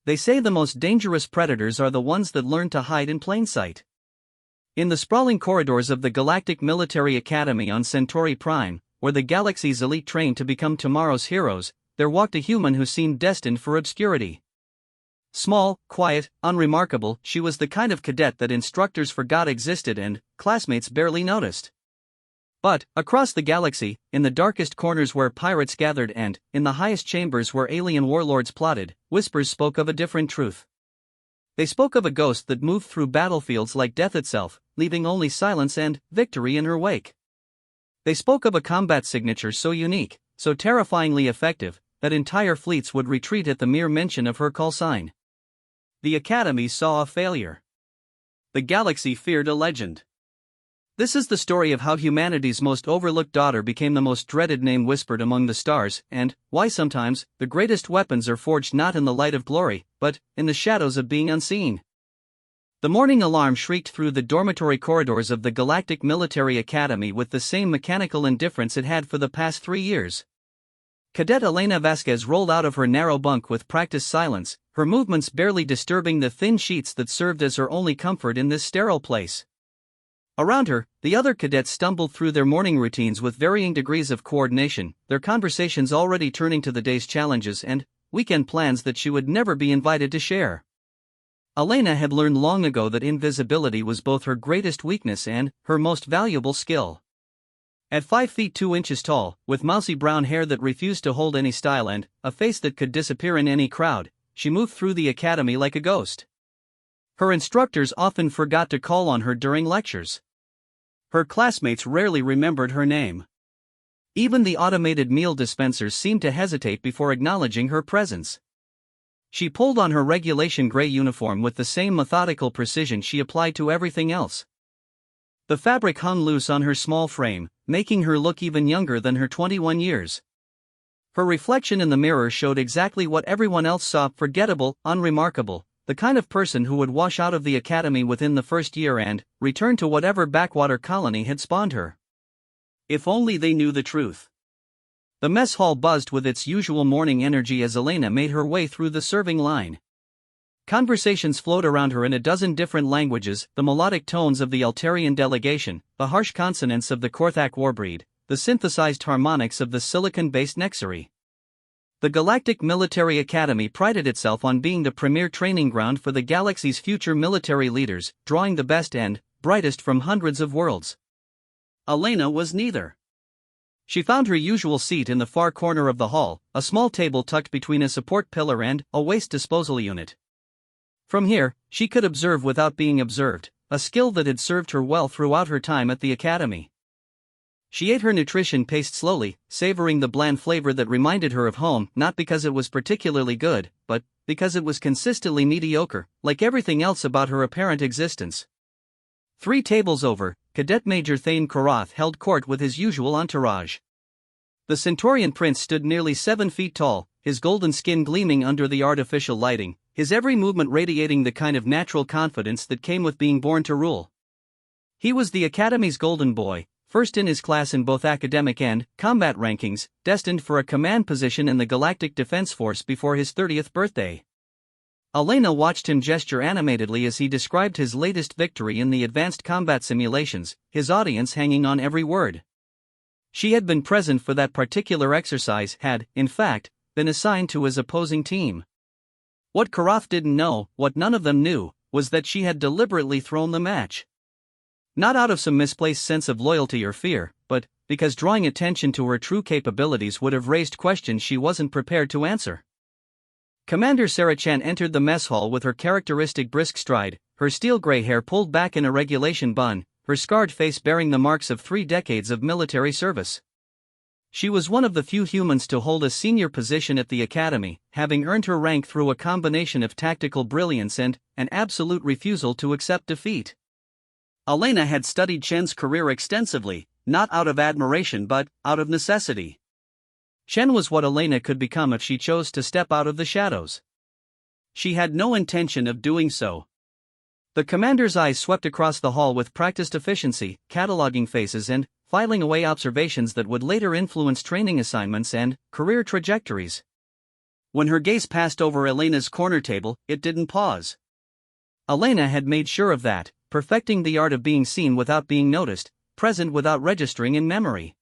They say the most dangerous predators are the ones that learn to hide in plain sight. In the sprawling corridors of the Galactic Military Academy on Centauri Prime, where the galaxy's elite trained to become tomorrow's heroes, there walked a human who seemed destined for obscurity. Small, quiet, unremarkable, she was the kind of cadet that instructors forgot existed and classmates barely noticed. But, across the galaxy, in the darkest corners where pirates gathered and, in the highest chambers where alien warlords plotted, whispers spoke of a different truth. They spoke of a ghost that moved through battlefields like death itself, leaving only silence and victory in her wake. They spoke of a combat signature so unique, so terrifyingly effective, that entire fleets would retreat at the mere mention of her call sign. The Academy saw a failure. The galaxy feared a legend. This is the story of how humanity's most overlooked daughter became the most dreaded name whispered among the stars, and why sometimes the greatest weapons are forged not in the light of glory, but in the shadows of being unseen. The morning alarm shrieked through the dormitory corridors of the Galactic Military Academy with the same mechanical indifference it had for the past 3 years. Cadet Elena Vasquez rolled out of her narrow bunk with practiced silence, her movements barely disturbing the thin sheets that served as her only comfort in this sterile place. Around her, the other cadets stumbled through their morning routines with varying degrees of coordination, their conversations already turning to the day's challenges and weekend plans that she would never be invited to share. Elena had learned long ago that invisibility was both her greatest weakness and her most valuable skill. At 5 feet 2 inches tall, with mousy brown hair that refused to hold any style and a face that could disappear in any crowd, she moved through the academy like a ghost. Her instructors often forgot to call on her during lectures. Her classmates rarely remembered her name. Even the automated meal dispensers seemed to hesitate before acknowledging her presence. She pulled on her regulation gray uniform with the same methodical precision she applied to everything else. The fabric hung loose on her small frame, making her look even younger than her 21 years. Her reflection in the mirror showed exactly what everyone else saw: forgettable, unremarkable, the kind of person who would wash out of the academy within the first year and return to whatever backwater colony had spawned her. If only they knew the truth. The mess hall buzzed with its usual morning energy as Elena made her way through the serving line. Conversations flowed around her in a dozen different languages, the melodic tones of the Altarian delegation, the harsh consonants of the Korthak warbreed, the synthesized harmonics of the silicon-based Nexari. The Galactic Military Academy prided itself on being the premier training ground for the galaxy's future military leaders, drawing the best and brightest from hundreds of worlds. Elena was neither. She found her usual seat in the far corner of the hall, a small table tucked between a support pillar and a waste disposal unit. From here, she could observe without being observed, a skill that had served her well throughout her time at the academy. She ate her nutrition paste slowly, savoring the bland flavor that reminded her of home, not because it was particularly good, but because it was consistently mediocre, like everything else about her apparent existence. 3 tables over, Cadet Major Thane Korath held court with his usual entourage. The Centaurian prince stood nearly 7 feet tall, his golden skin gleaming under the artificial lighting, his every movement radiating the kind of natural confidence that came with being born to rule. He was the Academy's golden boy, first in his class in both academic and combat rankings, destined for a command position in the Galactic Defense Force before his 30th birthday. Elena watched him gesture animatedly as he described his latest victory in the advanced combat simulations, his audience hanging on every word. She had been present for that particular exercise, had, in fact, been assigned to his opposing team. What Korath didn't know, what none of them knew, was that she had deliberately thrown the match. Not out of some misplaced sense of loyalty or fear, but because drawing attention to her true capabilities would have raised questions she wasn't prepared to answer. Commander Sarachan entered the mess hall with her characteristic brisk stride, her steel-gray hair pulled back in a regulation bun, her scarred face bearing the marks of 3 decades of military service. She was one of the few humans to hold a senior position at the academy, having earned her rank through a combination of tactical brilliance and an absolute refusal to accept defeat. Elena had studied Chen's career extensively, not out of admiration but out of necessity. Chen was what Elena could become if she chose to step out of the shadows. She had no intention of doing so. The commander's eyes swept across the hall with practiced efficiency, cataloging faces and filing away observations that would later influence training assignments and career trajectories. When her gaze passed over Elena's corner table, it didn't pause. Elena had made sure of that, perfecting the art of being seen without being noticed, present without registering in memory.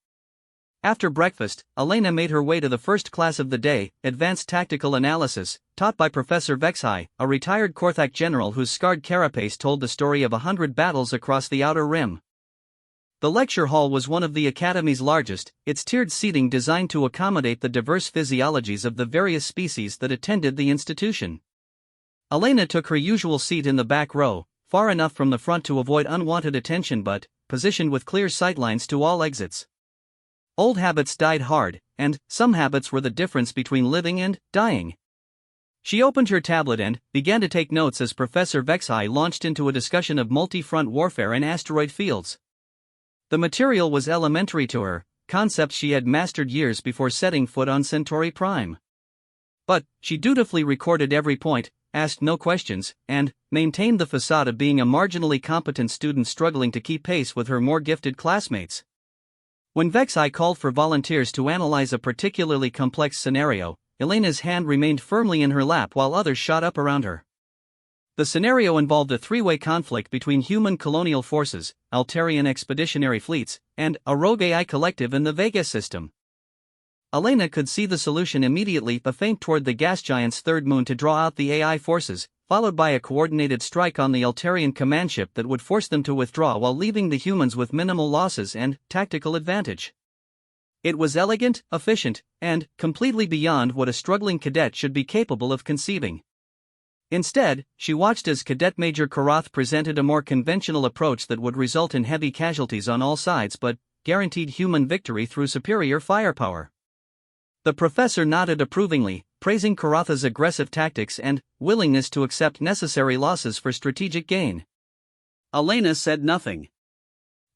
After breakfast, Elena made her way to the first class of the day, Advanced Tactical Analysis, taught by Professor Vexhai, a retired Korthak general whose scarred carapace told the story of 100 battles across the Outer Rim. The lecture hall was one of the Academy's largest, its tiered seating designed to accommodate the diverse physiologies of the various species that attended the institution. Elena took her usual seat in the back row, far enough from the front to avoid unwanted attention but positioned with clear sightlines to all exits. Old habits died hard, and some habits were the difference between living and dying. She opened her tablet and began to take notes as Professor Vexhai launched into a discussion of multi-front warfare and asteroid fields. The material was elementary to her, concepts she had mastered years before setting foot on Centauri Prime. But she dutifully recorded every point, asked no questions, and maintained the facade of being a marginally competent student struggling to keep pace with her more gifted classmates. When Vexhai called for volunteers to analyze a particularly complex scenario, Elena's hand remained firmly in her lap while others shot up around her. The scenario involved a three-way conflict between human colonial forces, Altarian expeditionary fleets, and a rogue AI collective in the Vega system. Elena could see the solution immediately: a feint toward the gas giant's third moon to draw out the AI forces, followed by a coordinated strike on the Altarian command ship that would force them to withdraw while leaving the humans with minimal losses and tactical advantage. It was elegant, efficient, and completely beyond what a struggling cadet should be capable of conceiving. Instead, she watched as Cadet Major Karath presented a more conventional approach that would result in heavy casualties on all sides but guaranteed human victory through superior firepower. The professor nodded approvingly, praising Karatha's aggressive tactics and willingness to accept necessary losses for strategic gain. Elena said nothing.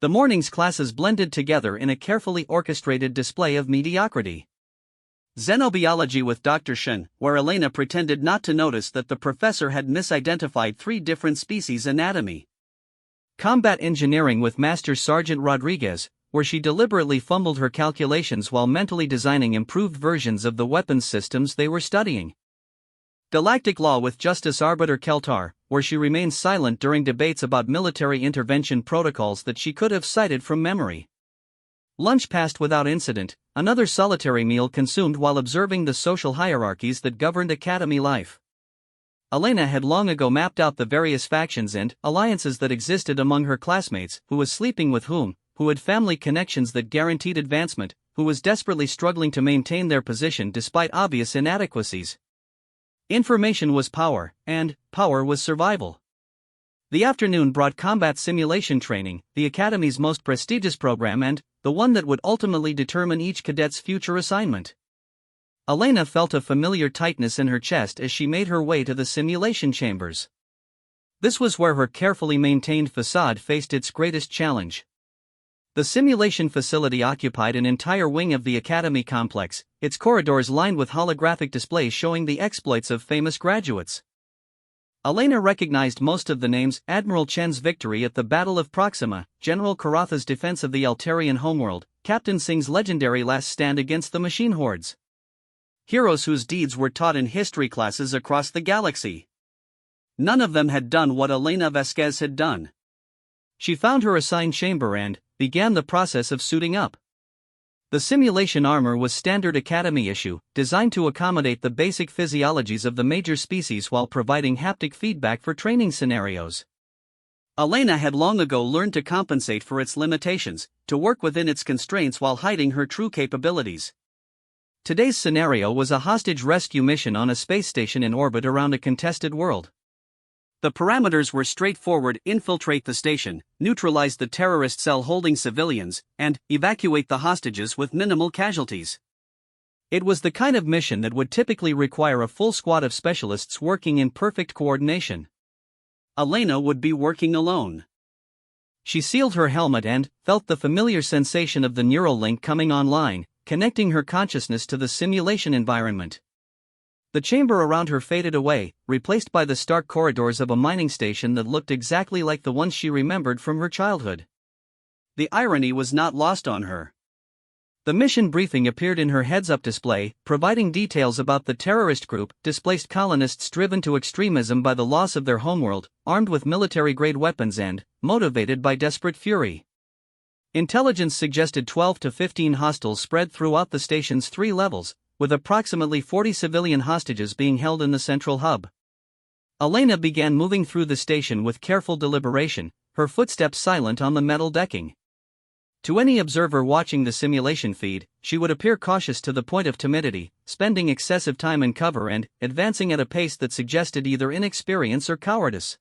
The morning's classes blended together in a carefully orchestrated display of mediocrity. Xenobiology with Dr. Shen, where Elena pretended not to notice that the professor had misidentified 3 different species anatomy. Combat engineering with Master Sergeant Rodriguez, where she deliberately fumbled her calculations while mentally designing improved versions of the weapons systems they were studying. Galactic law with Justice Arbiter Keltar, where she remained silent during debates about military intervention protocols that she could have cited from memory. Lunch passed without incident, another solitary meal consumed while observing the social hierarchies that governed academy life. Elena had long ago mapped out the various factions and alliances that existed among her classmates: who was sleeping with whom, who had family connections that guaranteed advancement, who was desperately struggling to maintain their position despite obvious inadequacies. Information was power, and power was survival. The afternoon brought combat simulation training, the Academy's most prestigious program and the one that would ultimately determine each cadet's future assignment. Elena felt a familiar tightness in her chest as she made her way to the simulation chambers. This was where her carefully maintained facade faced its greatest challenge. The simulation facility occupied an entire wing of the Academy complex, its corridors lined with holographic displays showing the exploits of famous graduates. Elena recognized most of the names: Admiral Chen's victory at the Battle of Proxima, General Karatha's defense of the Altarian homeworld, Captain Singh's legendary last stand against the machine hordes. Heroes whose deeds were taught in history classes across the galaxy. None of them had done what Elena Vasquez had done. She found her assigned chamber and began the process of suiting up. The simulation armor was standard Academy issue, designed to accommodate the basic physiologies of the major species while providing haptic feedback for training scenarios. Elena had long ago learned to compensate for its limitations, to work within its constraints while hiding her true capabilities. Today's scenario was a hostage rescue mission on a space station in orbit around a contested world. The parameters were straightforward: infiltrate the station, neutralize the terrorist cell holding civilians, and evacuate the hostages with minimal casualties. It was the kind of mission that would typically require a full squad of specialists working in perfect coordination. Elena would be working alone. She sealed her helmet and felt the familiar sensation of the neural link coming online, connecting her consciousness to the simulation environment. The chamber around her faded away, replaced by the stark corridors of a mining station that looked exactly like the ones she remembered from her childhood. The irony was not lost on her. The mission briefing appeared in her heads-up display, providing details about the terrorist group, displaced colonists driven to extremism by the loss of their homeworld, armed with military-grade weapons and motivated by desperate fury. Intelligence suggested 12 to 15 hostiles spread throughout the station's 3 levels, with approximately 40 civilian hostages being held in the central hub. Elena began moving through the station with careful deliberation, her footsteps silent on the metal decking. To any observer watching the simulation feed, she would appear cautious to the point of timidity, spending excessive time in cover and advancing at a pace that suggested either inexperience or cowardice.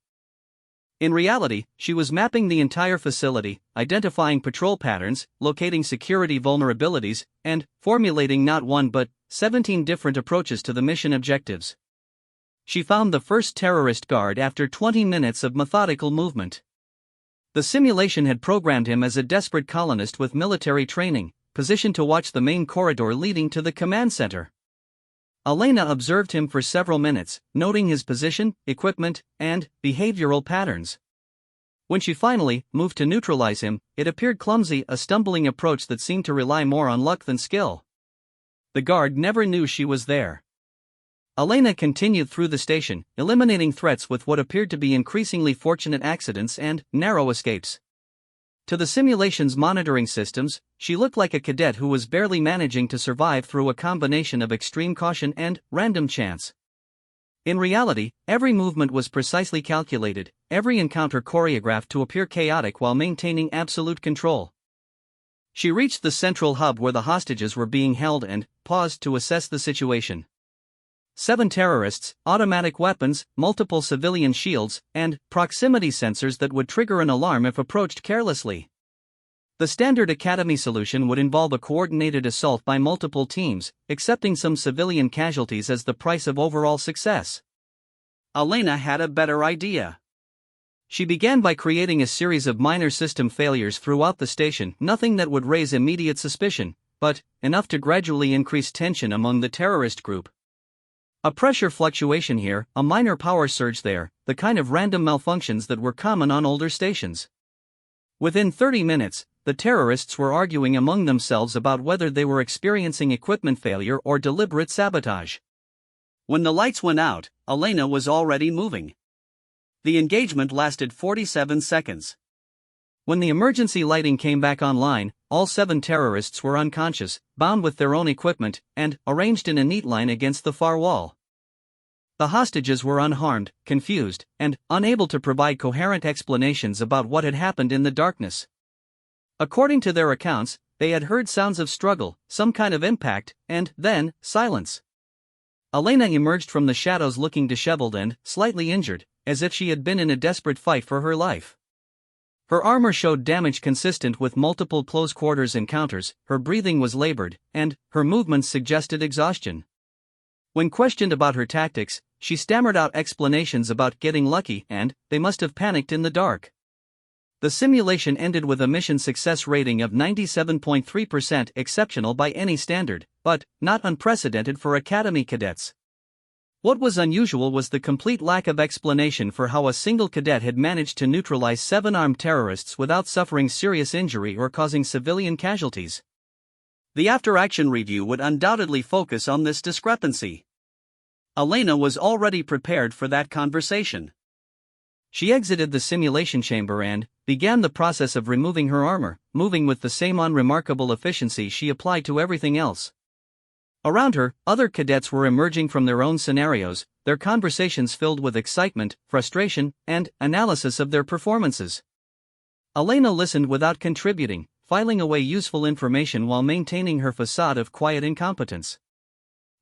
In reality, she was mapping the entire facility, identifying patrol patterns, locating security vulnerabilities, and formulating not one but 17 different approaches to the mission objectives. She found the first terrorist guard after 20 minutes of methodical movement. The simulation had programmed him as a desperate colonist with military training, positioned to watch the main corridor leading to the command center. Elena observed him for several minutes, noting his position, equipment, and behavioral patterns. When she finally moved to neutralize him, it appeared clumsy, a stumbling approach that seemed to rely more on luck than skill. The guard never knew she was there. Elena continued through the station, eliminating threats with what appeared to be increasingly fortunate accidents and narrow escapes. To the simulation's monitoring systems, she looked like a cadet who was barely managing to survive through a combination of extreme caution and random chance. In reality, every movement was precisely calculated, every encounter choreographed to appear chaotic while maintaining absolute control. She reached the central hub where the hostages were being held and paused to assess the situation. 7 terrorists, automatic weapons, multiple civilian shields, and proximity sensors that would trigger an alarm if approached carelessly. The standard academy solution would involve a coordinated assault by multiple teams, accepting some civilian casualties as the price of overall success. Elena had a better idea. She began by creating a series of minor system failures throughout the station, nothing that would raise immediate suspicion, but enough to gradually increase tension among the terrorist group. A pressure fluctuation here, a minor power surge there, the kind of random malfunctions that were common on older stations. Within 30 minutes, the terrorists were arguing among themselves about whether they were experiencing equipment failure or deliberate sabotage. When the lights went out, Elena was already moving. The engagement lasted 47 seconds. When the emergency lighting came back online, all 7 terrorists were unconscious, bound with their own equipment, and arranged in a neat line against the far wall. The hostages were unharmed, confused, and unable to provide coherent explanations about what had happened in the darkness. According to their accounts, they had heard sounds of struggle, some kind of impact, and then silence. Elena emerged from the shadows looking disheveled and slightly injured, as if she had been in a desperate fight for her life. Her armor showed damage consistent with multiple close-quarters encounters, her breathing was labored, and her movements suggested exhaustion. When questioned about her tactics, she stammered out explanations about getting lucky and they must have panicked in the dark. The simulation ended with a mission success rating of 97.3%, exceptional by any standard, but not unprecedented for Academy cadets. What was unusual was the complete lack of explanation for how a single cadet had managed to neutralize 7 armed terrorists without suffering serious injury or causing civilian casualties. The after-action review would undoubtedly focus on this discrepancy. Elena was already prepared for that conversation. She exited the simulation chamber and began the process of removing her armor, moving with the same unremarkable efficiency she applied to everything else. Around her, other cadets were emerging from their own scenarios, their conversations filled with excitement, frustration, and analysis of their performances. Elena listened without contributing, filing away useful information while maintaining her facade of quiet incompetence.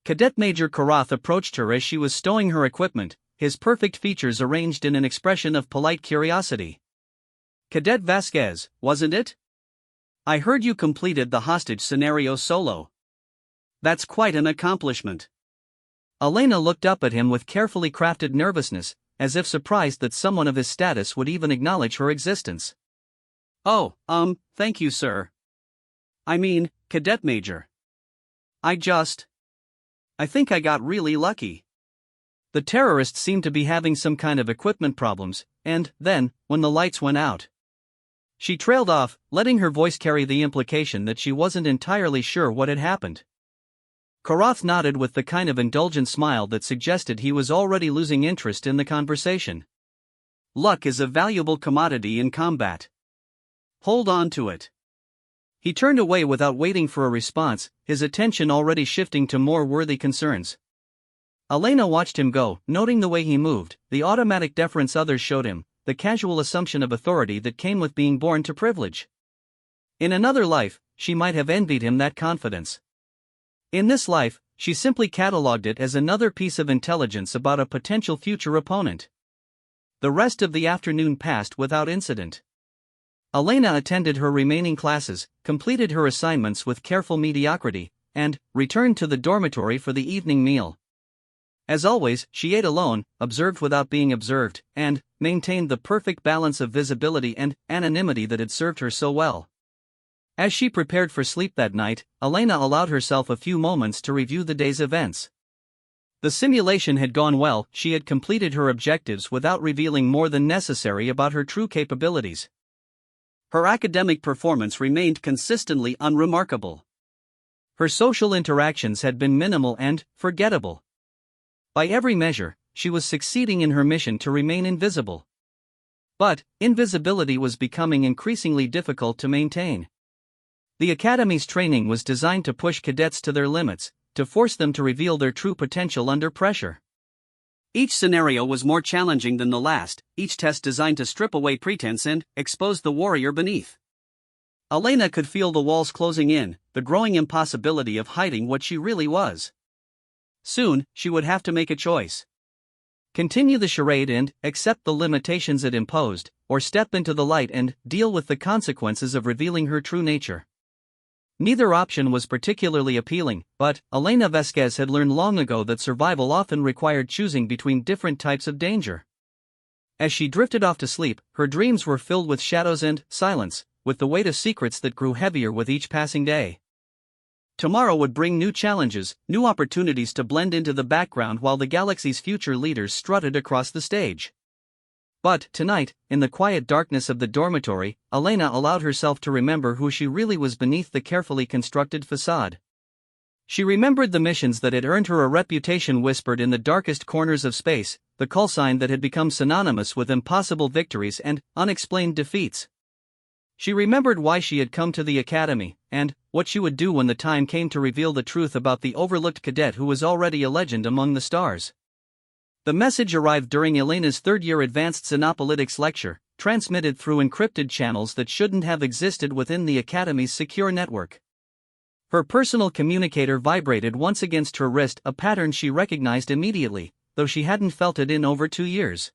Cadet Major Karath approached her as she was stowing her equipment, his perfect features arranged in an expression of polite curiosity. "Cadet Vasquez, wasn't it? I heard you completed the hostage scenario solo. That's quite an accomplishment." Elena looked up at him with carefully crafted nervousness, as if surprised that someone of his status would even acknowledge her existence. "Oh, thank you, sir. I mean, Cadet Major. I think I got really lucky." The terrorists seemed to be having some kind of equipment problems, and then, when the lights went out, She trailed off, letting her voice carry the implication that she wasn't entirely sure what had happened. Koroth nodded with the kind of indulgent smile that suggested he was already losing interest in the conversation. Luck is a valuable commodity in combat. Hold on to it. He turned away without waiting for a response, his attention already shifting to more worthy concerns. Elena watched him go, noting the way he moved, the automatic deference others showed him, the casual assumption of authority that came with being born to privilege. In another life, she might have envied him that confidence. In this life, she simply catalogued it as another piece of intelligence about a potential future opponent. The rest of the afternoon passed without incident. Elena attended her remaining classes, completed her assignments with careful mediocrity, and returned to the dormitory for the evening meal. As always, she ate alone, observed without being observed, and maintained the perfect balance of visibility and anonymity that had served her so well. As she prepared for sleep that night, Elena allowed herself a few moments to review the day's events. The simulation had gone well, she had completed her objectives without revealing more than necessary about her true capabilities. Her academic performance remained consistently unremarkable. Her social interactions had been minimal and forgettable. By every measure, she was succeeding in her mission to remain invisible. But invisibility was becoming increasingly difficult to maintain. The Academy's training was designed to push cadets to their limits, to force them to reveal their true potential under pressure. Each scenario was more challenging than the last, each test designed to strip away pretense and expose the warrior beneath. Elena could feel the walls closing in, the growing impossibility of hiding what she really was. Soon, she would have to make a choice. Continue the charade and accept the limitations it imposed, or step into the light and deal with the consequences of revealing her true nature. Neither option was particularly appealing, but Elena Vasquez had learned long ago that survival often required choosing between different types of danger. As she drifted off to sleep, her dreams were filled with shadows and silence, with the weight of secrets that grew heavier with each passing day. Tomorrow would bring new challenges, new opportunities to blend into the background while the galaxy's future leaders strutted across the stage. But tonight, in the quiet darkness of the dormitory, Elena allowed herself to remember who she really was beneath the carefully constructed facade. She remembered the missions that had earned her a reputation whispered in the darkest corners of space, the callsign that had become synonymous with impossible victories and unexplained defeats. She remembered why she had come to the academy, and what she would do when the time came to reveal the truth about the overlooked cadet who was already a legend among the stars. The message arrived during Elena's third-year advanced Xenopolitics lecture, transmitted through encrypted channels that shouldn't have existed within the academy's secure network. Her personal communicator vibrated once against her wrist, a pattern she recognized immediately, though she hadn't felt it in over 2 years.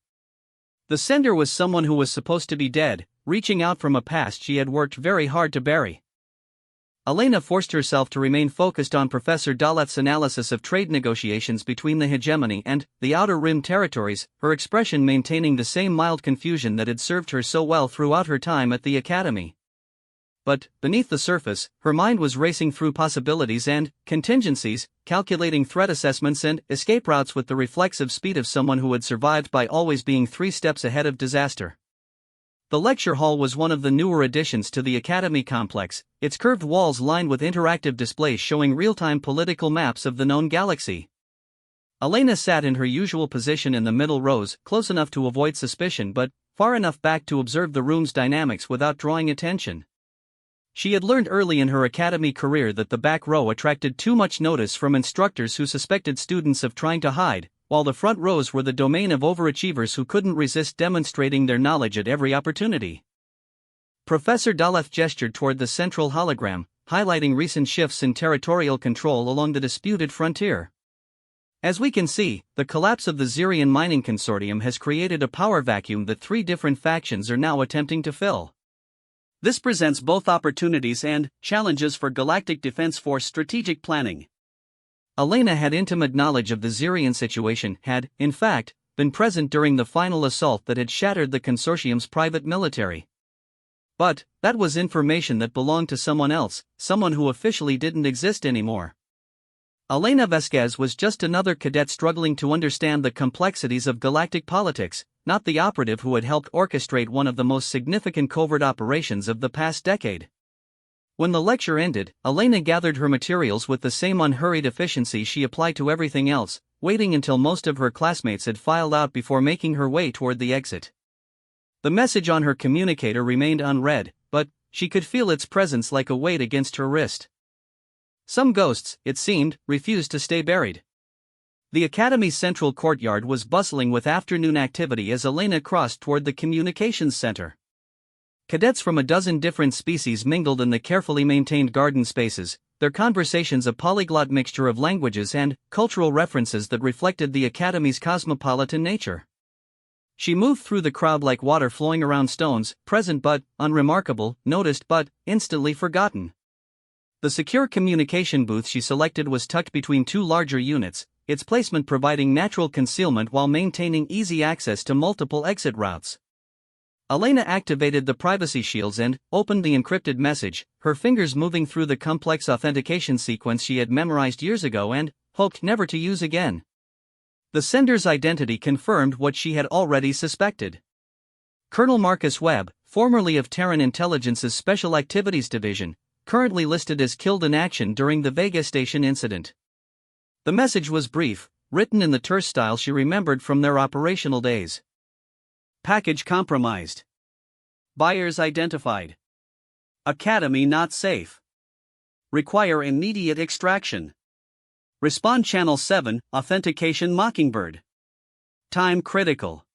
The sender was someone who was supposed to be dead, reaching out from a past she had worked very hard to bury. Elena forced herself to remain focused on Professor Daleth's analysis of trade negotiations between the hegemony and the Outer Rim territories, her expression maintaining the same mild confusion that had served her so well throughout her time at the academy. But, beneath the surface, her mind was racing through possibilities and contingencies, calculating threat assessments and escape routes with the reflexive speed of someone who had survived by always being 3 steps ahead of disaster. The lecture hall was one of the newer additions to the academy complex, its curved walls lined with interactive displays showing real-time political maps of the known galaxy. Elena sat in her usual position in the middle rows, close enough to avoid suspicion but far enough back to observe the room's dynamics without drawing attention. She had learned early in her academy career that the back row attracted too much notice from instructors who suspected students of trying to hide, while the front rows were the domain of overachievers who couldn't resist demonstrating their knowledge at every opportunity. Professor Daleth gestured toward the central hologram, highlighting recent shifts in territorial control along the disputed frontier. As we can see, the collapse of the Xerian mining consortium has created a power vacuum that 3 different factions are now attempting to fill. This presents both opportunities and challenges for Galactic Defense Force strategic planning. Elena had intimate knowledge of the Xerian situation, had, in fact, been present during the final assault that had shattered the consortium's private military. But that was information that belonged to someone else, someone who officially didn't exist anymore. Elena Vasquez was just another cadet struggling to understand the complexities of galactic politics, not the operative who had helped orchestrate one of the most significant covert operations of the past decade. When the lecture ended, Elena gathered her materials with the same unhurried efficiency she applied to everything else, waiting until most of her classmates had filed out before making her way toward the exit. The message on her communicator remained unread, but she could feel its presence like a weight against her wrist. Some ghosts, it seemed, refused to stay buried. The Academy's central courtyard was bustling with afternoon activity as Elena crossed toward the communications center. Cadets from a dozen different species mingled in the carefully maintained garden spaces, their conversations a polyglot mixture of languages and cultural references that reflected the Academy's cosmopolitan nature. She moved through the crowd like water flowing around stones, present but unremarkable, noticed but instantly forgotten. The secure communication booth she selected was tucked between two larger units, its placement providing natural concealment while maintaining easy access to multiple exit routes. Elena activated the privacy shields and opened the encrypted message, her fingers moving through the complex authentication sequence she had memorized years ago and hoped never to use again. The sender's identity confirmed what she had already suspected. Colonel Marcus Webb, formerly of Terran Intelligence's Special Activities Division, currently listed as killed in action during the Vega Station incident. The message was brief, written in the terse style she remembered from their operational days. Package compromised. Buyers identified. Academy not safe. Require immediate extraction. Respond Channel 7, Authentication Mockingbird. Time critical.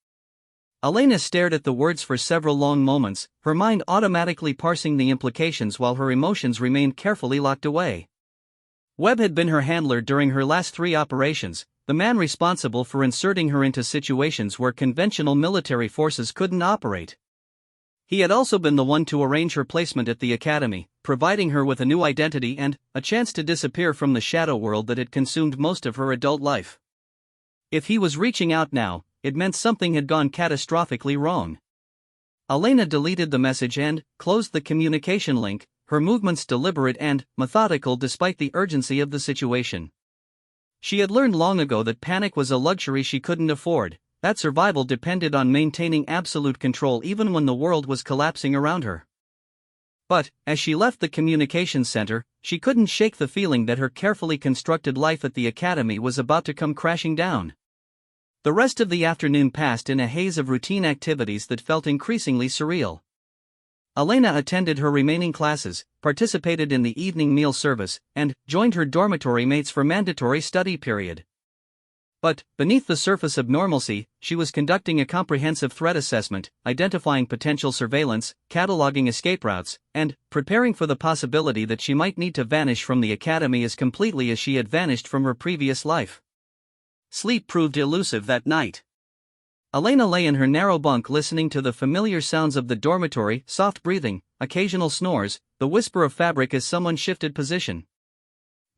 Elena stared at the words for several long moments, her mind automatically parsing the implications while her emotions remained carefully locked away. Webb had been her handler during her last 3 operations, the man responsible for inserting her into situations where conventional military forces couldn't operate. He had also been the one to arrange her placement at the Academy, providing her with a new identity and a chance to disappear from the shadow world that had consumed most of her adult life. If he was reaching out now, it meant something had gone catastrophically wrong. Elena deleted the message and closed the communication link, her movements deliberate and methodical despite the urgency of the situation. She had learned long ago that panic was a luxury she couldn't afford, that survival depended on maintaining absolute control even when the world was collapsing around her. But, as she left the communications center, she couldn't shake the feeling that her carefully constructed life at the Academy was about to come crashing down. The rest of the afternoon passed in a haze of routine activities that felt increasingly surreal. Elena attended her remaining classes, participated in the evening meal service, and joined her dormitory mates for mandatory study period. But, beneath the surface of normalcy, she was conducting a comprehensive threat assessment, identifying potential surveillance, cataloging escape routes, and preparing for the possibility that she might need to vanish from the Academy as completely as she had vanished from her previous life. Sleep proved elusive that night. Elena lay in her narrow bunk listening to the familiar sounds of the dormitory, soft breathing, occasional snores, the whisper of fabric as someone shifted position.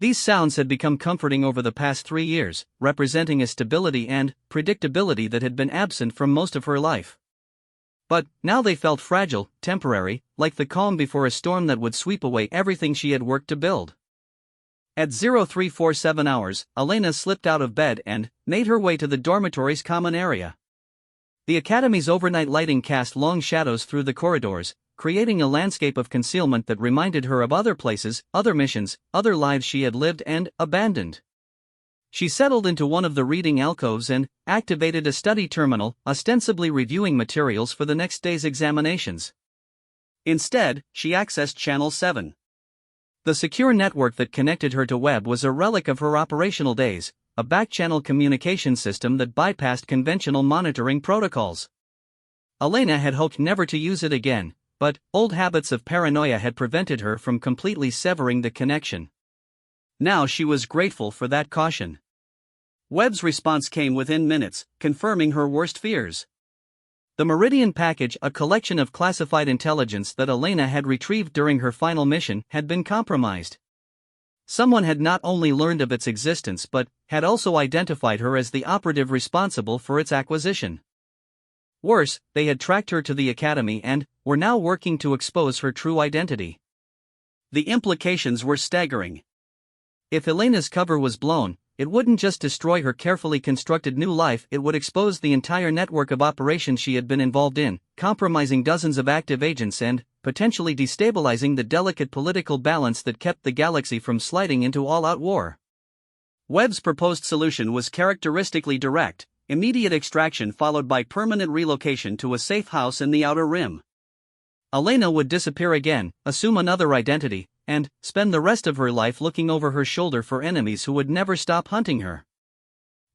These sounds had become comforting over the past 3 years, representing a stability and predictability that had been absent from most of her life. But now they felt fragile, temporary, like the calm before a storm that would sweep away everything she had worked to build. At 0347 hours, Elena slipped out of bed and made her way to the dormitory's common area. The Academy's overnight lighting cast long shadows through the corridors, creating a landscape of concealment that reminded her of other places, other missions, other lives she had lived and abandoned. She settled into one of the reading alcoves and activated a study terminal, ostensibly reviewing materials for the next day's examinations. Instead, she accessed Channel 7. The secure network that connected her to Webb was a relic of her operational days, a back-channel communication system that bypassed conventional monitoring protocols. Elena had hoped never to use it again, but old habits of paranoia had prevented her from completely severing the connection. Now she was grateful for that caution. Webb's response came within minutes, confirming her worst fears. The Meridian package, a collection of classified intelligence that Elena had retrieved during her final mission, had been compromised. Someone had not only learned of its existence but had also identified her as the operative responsible for its acquisition. Worse, they had tracked her to the Academy and were now working to expose her true identity. The implications were staggering. If Elena's cover was blown, it wouldn't just destroy her carefully constructed new life, it would expose the entire network of operations she had been involved in, compromising dozens of active agents and potentially destabilizing the delicate political balance that kept the galaxy from sliding into all-out war. Webb's proposed solution was characteristically direct: immediate extraction followed by permanent relocation to a safe house in the Outer Rim. Elena would disappear again, assume another identity, and spend the rest of her life looking over her shoulder for enemies who would never stop hunting her.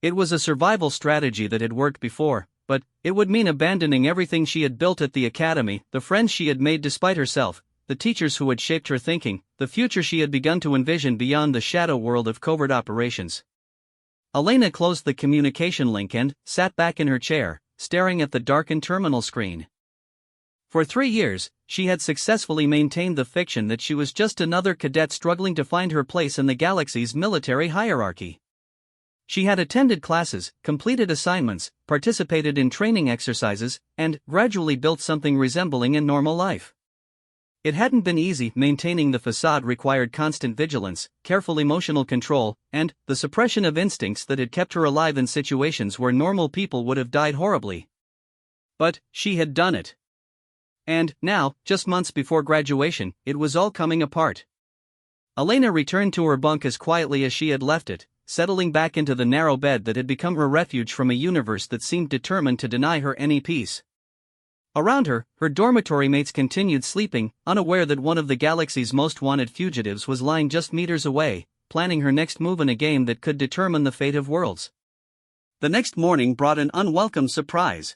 It was a survival strategy that had worked before, but it would mean abandoning everything she had built at the academy, the friends she had made despite herself, the teachers who had shaped her thinking, the future she had begun to envision beyond the shadow world of covert operations. Elena closed the communication link and sat back in her chair, staring at the darkened terminal screen. For 3 years, she had successfully maintained the fiction that she was just another cadet struggling to find her place in the galaxy's military hierarchy. She had attended classes, completed assignments, participated in training exercises, and gradually built something resembling a normal life. It hadn't been easy. Maintaining the facade required constant vigilance, careful emotional control, and the suppression of instincts that had kept her alive in situations where normal people would have died horribly. But she had done it. And now, just months before graduation, it was all coming apart. Elena returned to her bunk as quietly as she had left it, settling back into the narrow bed that had become her refuge from a universe that seemed determined to deny her any peace. Around her, her dormitory mates continued sleeping, unaware that one of the galaxy's most wanted fugitives was lying just meters away, planning her next move in a game that could determine the fate of worlds. The next morning brought an unwelcome surprise.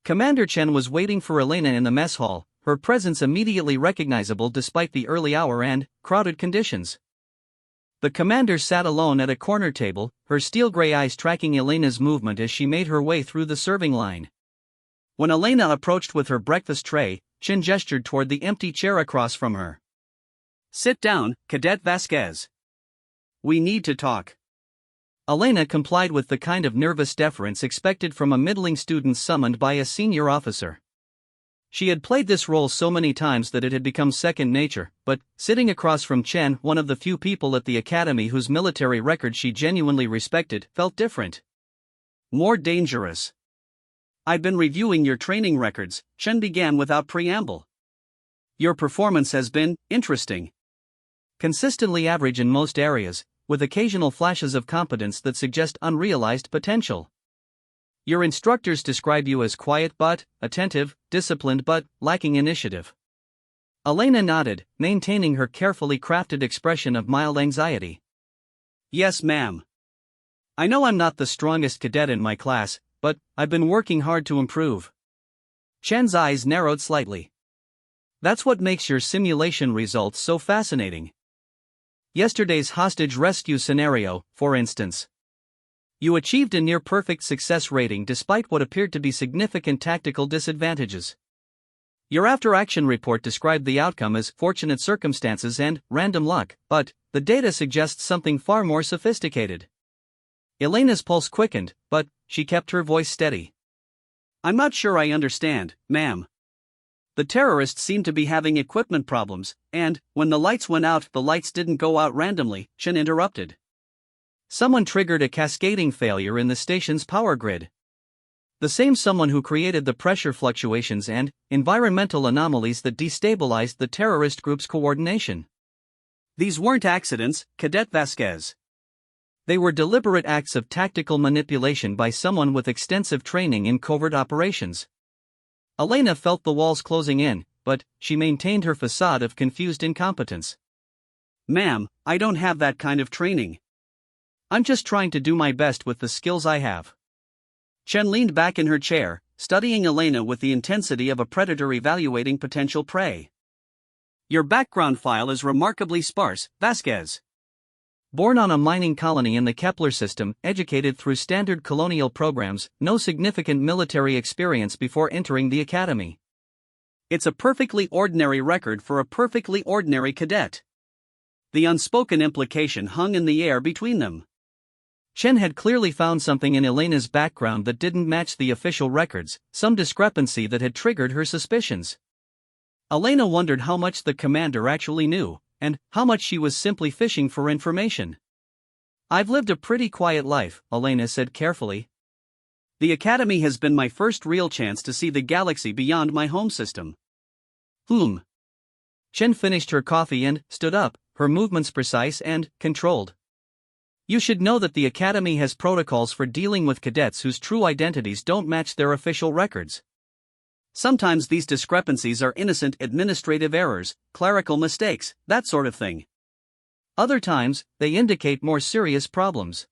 Commander Chen was waiting for Elena in the mess hall, her presence immediately recognizable despite the early hour and crowded conditions. The commander sat alone at a corner table, her steel-gray eyes tracking Elena's movement as she made her way through the serving line. When Elena approached with her breakfast tray, Chen gestured toward the empty chair across from her. "Sit down, Cadet Vasquez. We need to talk." Elena complied with the kind of nervous deference expected from a middling student summoned by a senior officer. She had played this role so many times that it had become second nature, but sitting across from Chen, one of the few people at the academy whose military record she genuinely respected, felt different. More dangerous. "I've been reviewing your training records," Chen began without preamble. "Your performance has been interesting. Consistently average in most areas, with occasional flashes of competence that suggest unrealized potential. Your instructors describe you as quiet but attentive, disciplined but lacking initiative." Elena nodded, maintaining her carefully crafted expression of mild anxiety. "Yes, ma'am. I know I'm not the strongest cadet in my class, but I've been working hard to improve." Chen's eyes narrowed slightly. "That's what makes your simulation results so fascinating. Yesterday's hostage rescue scenario, for instance. You achieved a near-perfect success rating despite what appeared to be significant tactical disadvantages. Your after-action report described the outcome as fortunate circumstances and random luck, but the data suggests something far more sophisticated." Elena's pulse quickened, but she kept her voice steady. "I'm not sure I understand, ma'am. The terrorists seem to be having equipment problems, and when the lights went out, the lights didn't go out randomly," Chen interrupted. "Someone triggered a cascading failure in the station's power grid. The same someone who created the pressure fluctuations and environmental anomalies that destabilized the terrorist group's coordination. These weren't accidents, Cadet Vasquez. They were deliberate acts of tactical manipulation by someone with extensive training in covert operations." Elena felt the walls closing in, but she maintained her facade of confused incompetence. "Ma'am, I don't have that kind of training. I'm just trying to do my best with the skills I have." Chen leaned back in her chair, studying Elena with the intensity of a predator evaluating potential prey. "Your background file is remarkably sparse, Vasquez. Born on a mining colony in the Kepler system, educated through standard colonial programs, no significant military experience before entering the academy. It's a perfectly ordinary record for a perfectly ordinary cadet." The unspoken implication hung in the air between them. Chen had clearly found something in Elena's background that didn't match the official records, some discrepancy that had triggered her suspicions. Elena wondered how much the commander actually knew, and how much she was simply fishing for information. "I've lived a pretty quiet life," Elena said carefully. "The academy has been my first real chance to see the galaxy beyond my home system." Chen finished her coffee and stood up, her movements precise and controlled. "You should know that the academy has protocols for dealing with cadets whose true identities don't match their official records. Sometimes these discrepancies are innocent administrative errors, clerical mistakes, that sort of thing. Other times, they indicate more serious problems."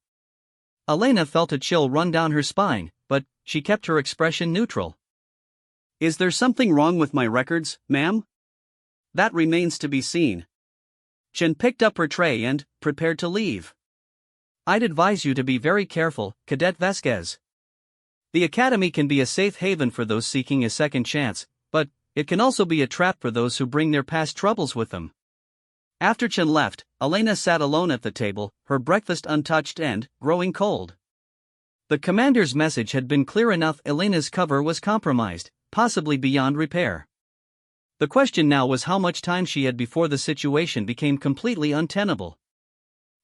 Elena felt a chill run down her spine, but she kept her expression neutral. "Is there something wrong with my records, ma'am?" "That remains to be seen." Chen picked up her tray and prepared to leave. "I'd advise you to be very careful, Cadet Vasquez. The academy can be a safe haven for those seeking a second chance, but it can also be a trap for those who bring their past troubles with them." After Chen left, Elena sat alone at the table, her breakfast untouched and growing cold. The commander's message had been clear enough. Elena's cover was compromised, possibly beyond repair. The question now was how much time she had before the situation became completely untenable.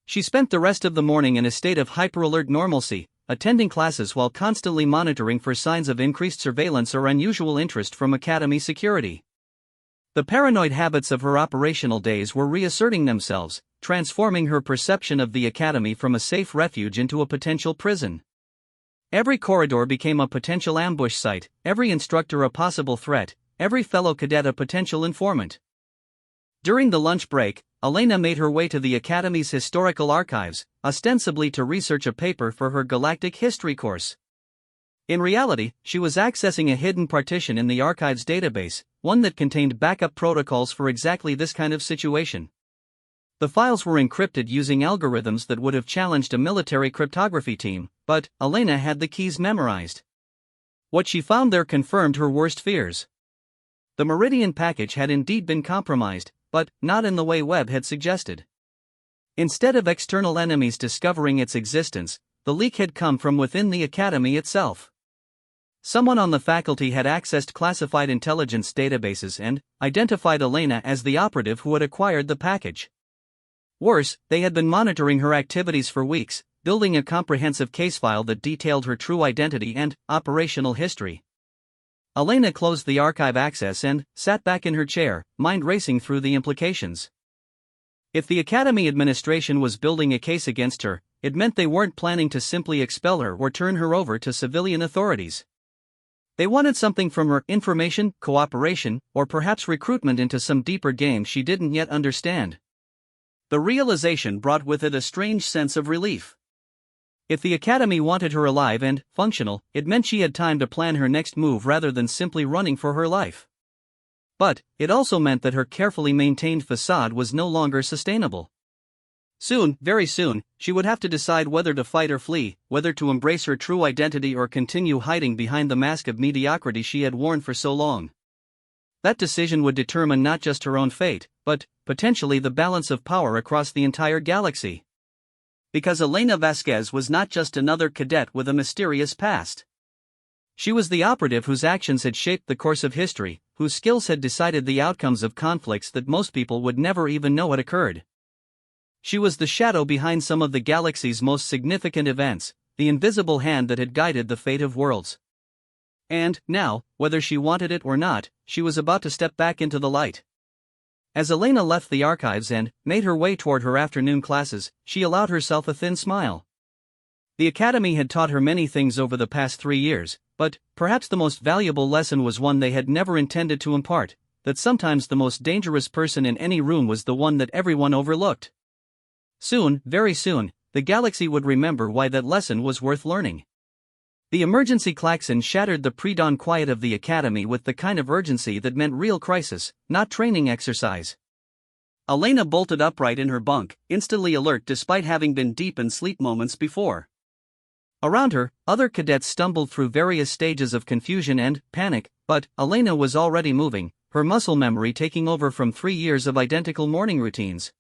She spent the rest of the morning in a state of hyper-alert normalcy, attending classes while constantly monitoring for signs of increased surveillance or unusual interest from academy security. The paranoid habits of her operational days were reasserting themselves, transforming her perception of the academy from a safe refuge into a potential prison. Every corridor became a potential ambush site, every instructor a possible threat, every fellow cadet a potential informant. During the lunch break, Elena made her way to the Academy's historical archives, ostensibly to research a paper for her galactic history course. In reality, she was accessing a hidden partition in the archive's database, one that contained backup protocols for exactly this kind of situation. The files were encrypted using algorithms that would have challenged a military cryptography team, but Elena had the keys memorized. What she found there confirmed her worst fears. The Meridian package had indeed been compromised, but not in the way Webb had suggested. Instead of external enemies discovering its existence, the leak had come from within the academy itself. Someone on the faculty had accessed classified intelligence databases and identified Elena as the operative who had acquired the package. Worse, they had been monitoring her activities for weeks, building a comprehensive case file that detailed her true identity and operational history. Elena closed the archive access and sat back in her chair, mind racing through the implications. If the academy administration was building a case against her, it meant they weren't planning to simply expel her or turn her over to civilian authorities. They wanted something from her: information, cooperation, or perhaps recruitment into some deeper game she didn't yet understand. The realization brought with it a strange sense of relief. If the academy wanted her alive and functional, it meant she had time to plan her next move rather than simply running for her life. But it also meant that her carefully maintained facade was no longer sustainable. Soon, very soon, she would have to decide whether to fight or flee, whether to embrace her true identity or continue hiding behind the mask of mediocrity she had worn for so long. That decision would determine not just her own fate, but potentially the balance of power across the entire galaxy. Because Elena Vasquez was not just another cadet with a mysterious past. She was the operative whose actions had shaped the course of history, whose skills had decided the outcomes of conflicts that most people would never even know had occurred. She was the shadow behind some of the galaxy's most significant events, the invisible hand that had guided the fate of worlds. And, now, whether she wanted it or not, she was about to step back into the light. As Elena left the archives and made her way toward her afternoon classes, she allowed herself a thin smile. The academy had taught her many things over the past 3 years, but perhaps the most valuable lesson was one they had never intended to impart: that sometimes the most dangerous person in any room was the one that everyone overlooked. Soon, very soon, the galaxy would remember why that lesson was worth learning. The emergency klaxon shattered the pre-dawn quiet of the academy with the kind of urgency that meant real crisis, not training exercise. Elena bolted upright in her bunk, instantly alert despite having been deep in sleep moments before. Around her, other cadets stumbled through various stages of confusion and panic, but Elena was already moving, her muscle memory taking over from 3 years of identical morning routines.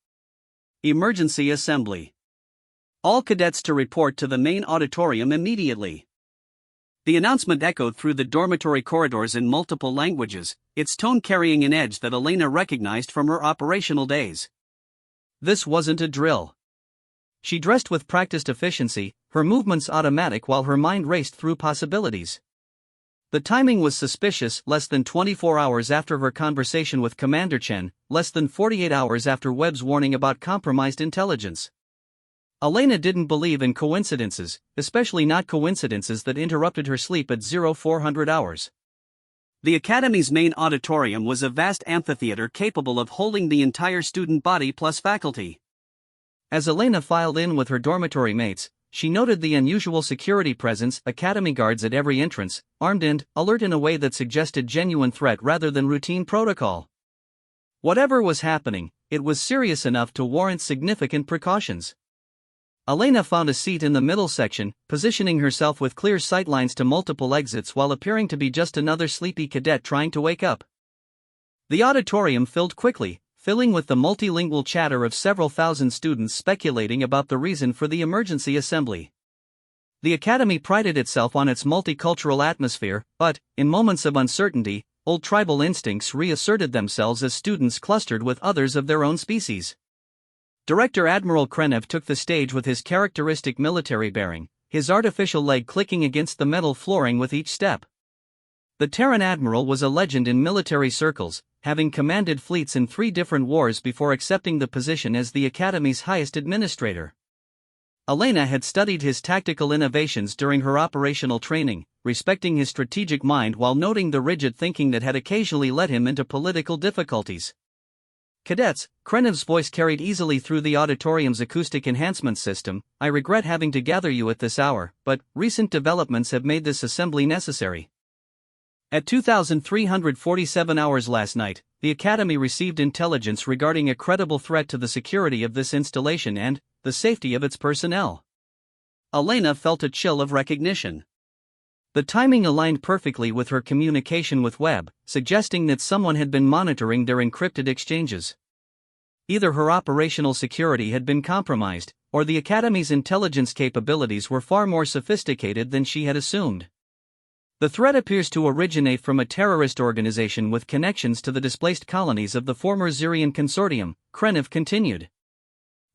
Emergency assembly. All cadets to report to the main auditorium immediately. The announcement echoed through the dormitory corridors in multiple languages, its tone carrying an edge that Elena recognized from her operational days. This wasn't a drill. She dressed with practiced efficiency, her movements automatic while her mind raced through possibilities. The timing was suspicious, less than 24 hours after her conversation with Commander Chen, less than 48 hours after Webb's warning about compromised intelligence. Elena didn't believe in coincidences, especially not coincidences that interrupted her sleep at 0400 hours. The Academy's main auditorium was a vast amphitheater capable of holding the entire student body plus faculty. As Elena filed in with her dormitory mates, she noted the unusual security presence, Academy guards at every entrance, armed and alert in a way that suggested genuine threat rather than routine protocol. Whatever was happening, it was serious enough to warrant significant precautions. Elena found a seat in the middle section, positioning herself with clear sightlines to multiple exits while appearing to be just another sleepy cadet trying to wake up. The auditorium filled quickly, filling with the multilingual chatter of several thousand students speculating about the reason for the emergency assembly. The Academy prided itself on its multicultural atmosphere, but, in moments of uncertainty, old tribal instincts reasserted themselves as students clustered with others of their own species. Director Admiral Krenev took the stage with his characteristic military bearing, his artificial leg clicking against the metal flooring with each step. The Terran Admiral was a legend in military circles, having commanded fleets in 3 different wars before accepting the position as the Academy's highest administrator. Elena had studied his tactical innovations during her operational training, respecting his strategic mind while noting the rigid thinking that had occasionally led him into political difficulties. Cadets, Krenev's voice carried easily through the auditorium's acoustic enhancement system. I regret having to gather you at this hour, but recent developments have made this assembly necessary. At 2,347 hours last night, the Academy received intelligence regarding a credible threat to the security of this installation and the safety of its personnel. Elena felt a chill of recognition. The timing aligned perfectly with her communication with Webb, suggesting that someone had been monitoring their encrypted exchanges. Either her operational security had been compromised, or the Academy's intelligence capabilities were far more sophisticated than she had assumed. The threat appears to originate from a terrorist organization with connections to the displaced colonies of the former Zirian Consortium, Krenev continued.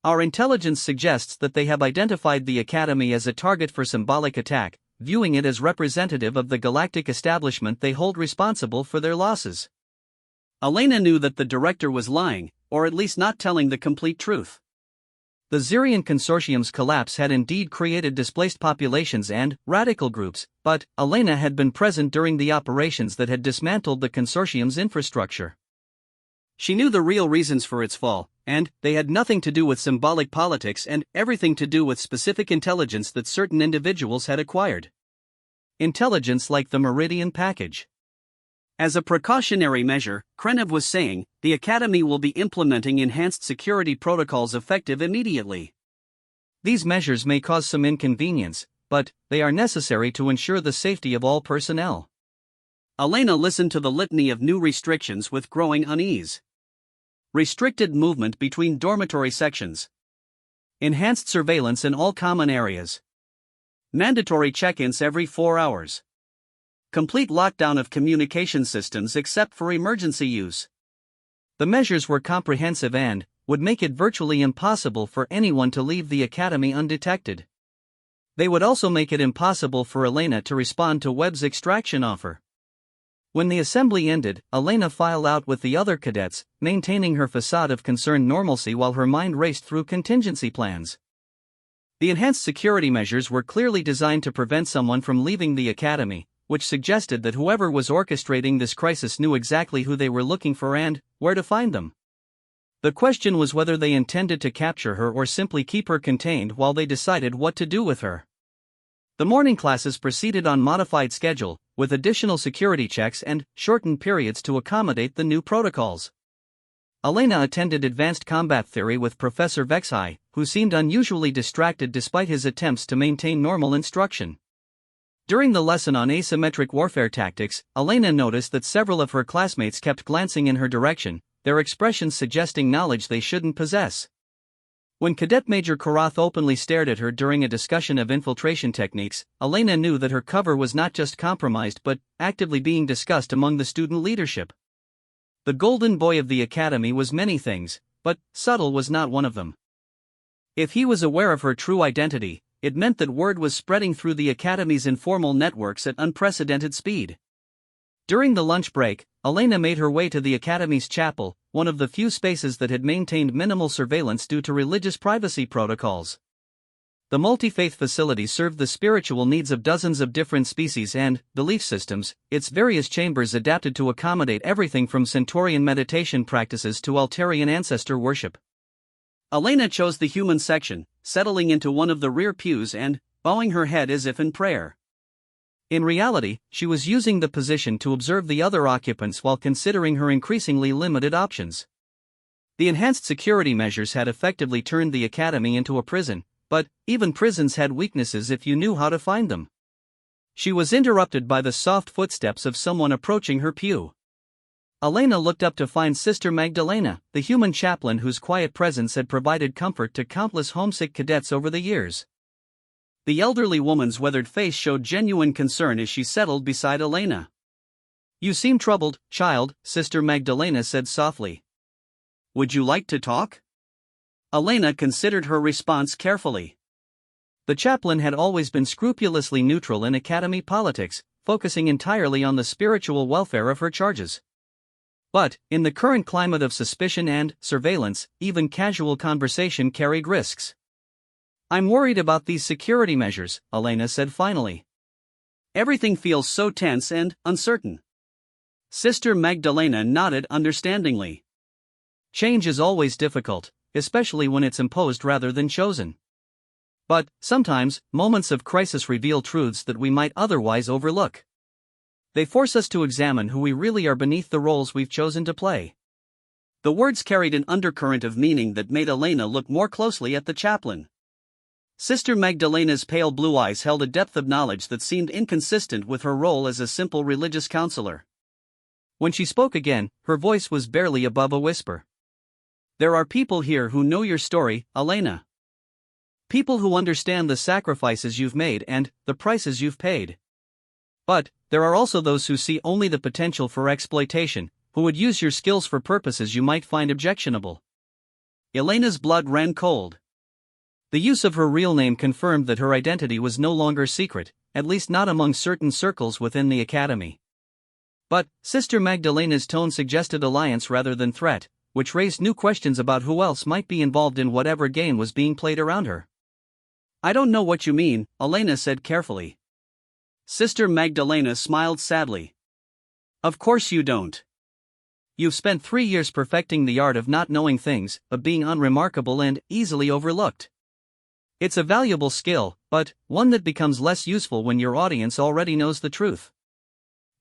Our intelligence suggests that they have identified the Academy as a target for symbolic attack, viewing it as representative of the galactic establishment they hold responsible for their losses. Elena knew that the director was lying, or at least not telling the complete truth. The Zirian Consortium's collapse had indeed created displaced populations and radical groups, but Elena had been present during the operations that had dismantled the Consortium's infrastructure. She knew the real reasons for its fall, and they had nothing to do with symbolic politics and everything to do with specific intelligence that certain individuals had acquired. Intelligence like the Meridian package. As a precautionary measure, Krenev was saying, the Academy will be implementing enhanced security protocols effective immediately. These measures may cause some inconvenience, but they are necessary to ensure the safety of all personnel. Elena listened to the litany of new restrictions with growing unease. Restricted movement between dormitory sections. Enhanced surveillance in all common areas. Mandatory check-ins every 4 hours. Complete lockdown of communication systems except for emergency use. The measures were comprehensive and would make it virtually impossible for anyone to leave the Academy undetected. They would also make it impossible for Elena to respond to Webb's extraction offer. When the assembly ended, Elena filed out with the other cadets, maintaining her facade of concerned normalcy while her mind raced through contingency plans. The enhanced security measures were clearly designed to prevent someone from leaving the Academy, which suggested that whoever was orchestrating this crisis knew exactly who they were looking for and where to find them. The question was whether they intended to capture her or simply keep her contained while they decided what to do with her. The morning classes proceeded on modified schedule, with additional security checks and shortened periods to accommodate the new protocols. Elena attended advanced combat theory with Professor Vexhai, who seemed unusually distracted despite his attempts to maintain normal instruction. During the lesson on asymmetric warfare tactics, Elena noticed that several of her classmates kept glancing in her direction, their expressions suggesting knowledge they shouldn't possess. When Cadet Major Karath openly stared at her during a discussion of infiltration techniques, Elena knew that her cover was not just compromised but actively being discussed among the student leadership. The golden boy of the Academy was many things, but subtle was not one of them. If he was aware of her true identity, it meant that word was spreading through the Academy's informal networks at unprecedented speed. During the lunch break, Elena made her way to the Academy's chapel, one of the few spaces that had maintained minimal surveillance due to religious privacy protocols. The multi-faith facility served the spiritual needs of dozens of different species and belief systems, its various chambers adapted to accommodate everything from Centaurian meditation practices to Altarian ancestor worship. Elena chose the human section, settling into one of the rear pews and bowing her head as if in prayer. In reality, she was using the position to observe the other occupants while considering her increasingly limited options. The enhanced security measures had effectively turned the Academy into a prison, but even prisons had weaknesses if you knew how to find them. She was interrupted by the soft footsteps of someone approaching her pew. Elena looked up to find Sister Magdalena, the human chaplain whose quiet presence had provided comfort to countless homesick cadets over the years. The elderly woman's weathered face showed genuine concern as she settled beside Elena. "You seem troubled, child," Sister Magdalena said softly. "Would you like to talk?" Elena considered her response carefully. The chaplain had always been scrupulously neutral in Academy politics, focusing entirely on the spiritual welfare of her charges. But, in the current climate of suspicion and surveillance, even casual conversation carried risks. "I'm worried about these security measures," Elena said finally. "Everything feels so tense and uncertain." Sister Magdalena nodded understandingly. Change is always difficult, especially when it's imposed rather than chosen. But, sometimes, moments of crisis reveal truths that we might otherwise overlook. They force us to examine who we really are beneath the roles we've chosen to play. The words carried an undercurrent of meaning that made Elena look more closely at the chaplain. Sister Magdalena's pale blue eyes held a depth of knowledge that seemed inconsistent with her role as a simple religious counselor. When she spoke again, her voice was barely above a whisper. "There are people here who know your story, Elena. People who understand the sacrifices you've made and the prices you've paid. But there are also those who see only the potential for exploitation, who would use your skills for purposes you might find objectionable." Elena's blood ran cold. The use of her real name confirmed that her identity was no longer secret, at least not among certain circles within the Academy. But Sister Magdalena's tone suggested alliance rather than threat, which raised new questions about who else might be involved in whatever game was being played around her. "I don't know what you mean," Elena said carefully. Sister Magdalena smiled sadly. "Of course you don't. You've spent 3 years perfecting the art of not knowing things, of being unremarkable and easily overlooked. It's a valuable skill, but one that becomes less useful when your audience already knows the truth."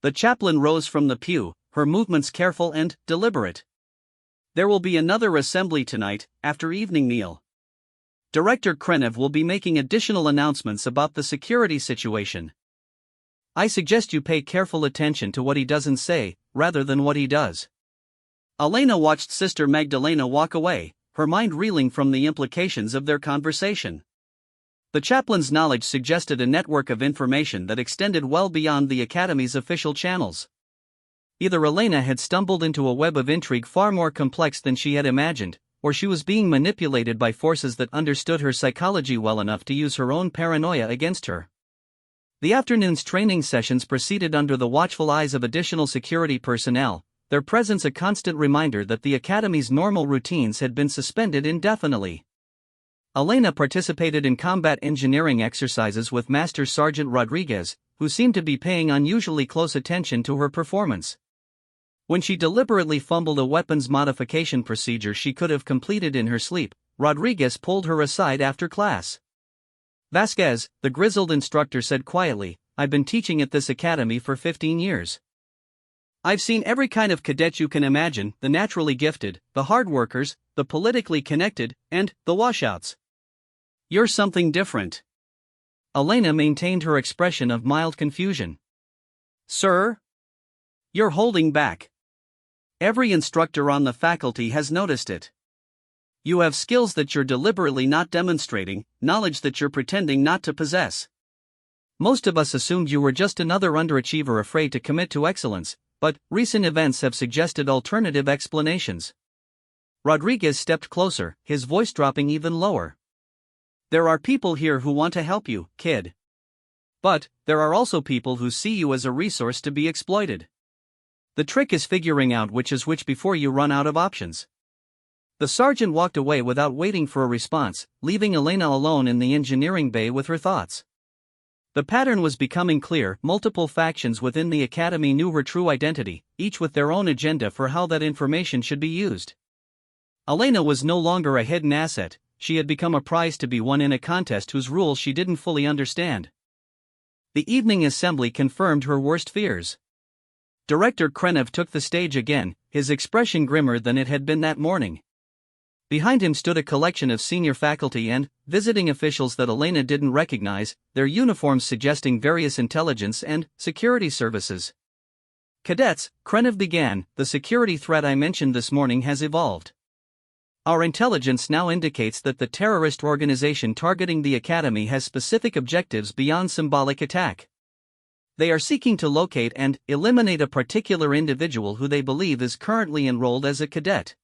The chaplain rose from the pew, her movements careful and deliberate. "There will be another assembly tonight, after evening meal. Director Krenev will be making additional announcements about the security situation. I suggest you pay careful attention to what he doesn't say, rather than what he does." Elena watched Sister Magdalena walk away, her mind reeling from the implications of their conversation. The chaplain's knowledge suggested a network of information that extended well beyond the Academy's official channels. Either Elena had stumbled into a web of intrigue far more complex than she had imagined, or she was being manipulated by forces that understood her psychology well enough to use her own paranoia against her. The afternoon's training sessions proceeded under the watchful eyes of additional security personnel, their presence a constant reminder that the Academy's normal routines had been suspended indefinitely. Elena participated in combat engineering exercises with Master Sergeant Rodriguez, who seemed to be paying unusually close attention to her performance. When she deliberately fumbled a weapons modification procedure she could have completed in her sleep, Rodriguez pulled her aside after class. "Vasquez," the grizzled instructor said quietly, "I've been teaching at this academy for 15 years. I've seen every kind of cadet you can imagine, the naturally gifted, the hard workers, the politically connected, and the washouts. You're something different." Elena maintained her expression of mild confusion. "Sir? You're holding back. Every instructor on the faculty has noticed it. You have skills that you're deliberately not demonstrating, knowledge that you're pretending not to possess. Most of us assumed you were just another underachiever afraid to commit to excellence, but recent events have suggested alternative explanations." Rodriguez stepped closer, his voice dropping even lower. "There are people here who want to help you, kid. But, there are also people who see you as a resource to be exploited. The trick is figuring out which is which before you run out of options." The sergeant walked away without waiting for a response, leaving Elena alone in the engineering bay with her thoughts. The pattern was becoming clear. Multiple factions within the academy knew her true identity, each with their own agenda for how that information should be used. Elena was no longer a hidden asset, she had become a prize to be won in a contest whose rules she didn't fully understand. The evening assembly confirmed her worst fears. Director Krenev took the stage again, his expression grimmer than it had been that morning. Behind him stood a collection of senior faculty and visiting officials that Elena didn't recognize, their uniforms suggesting various intelligence and security services. "Cadets," Krenev began, "the security threat I mentioned this morning has evolved. Our intelligence now indicates that the terrorist organization targeting the academy has specific objectives beyond symbolic attack. They are seeking to locate and eliminate a particular individual who they believe is currently enrolled as a cadet."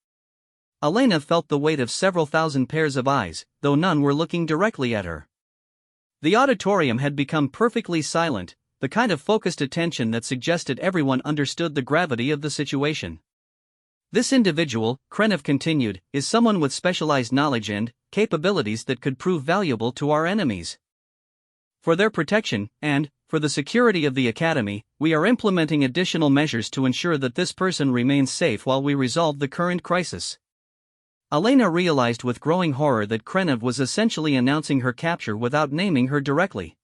Elena felt the weight of several thousand pairs of eyes, though none were looking directly at her. The auditorium had become perfectly silent, the kind of focused attention that suggested everyone understood the gravity of the situation. "This individual," Krenev continued, "is someone with specialized knowledge and capabilities that could prove valuable to our enemies. For their protection, and for the security of the academy, we are implementing additional measures to ensure that this person remains safe while we resolve the current crisis." Elena realized with growing horror that Krenev was essentially announcing her capture without naming her directly.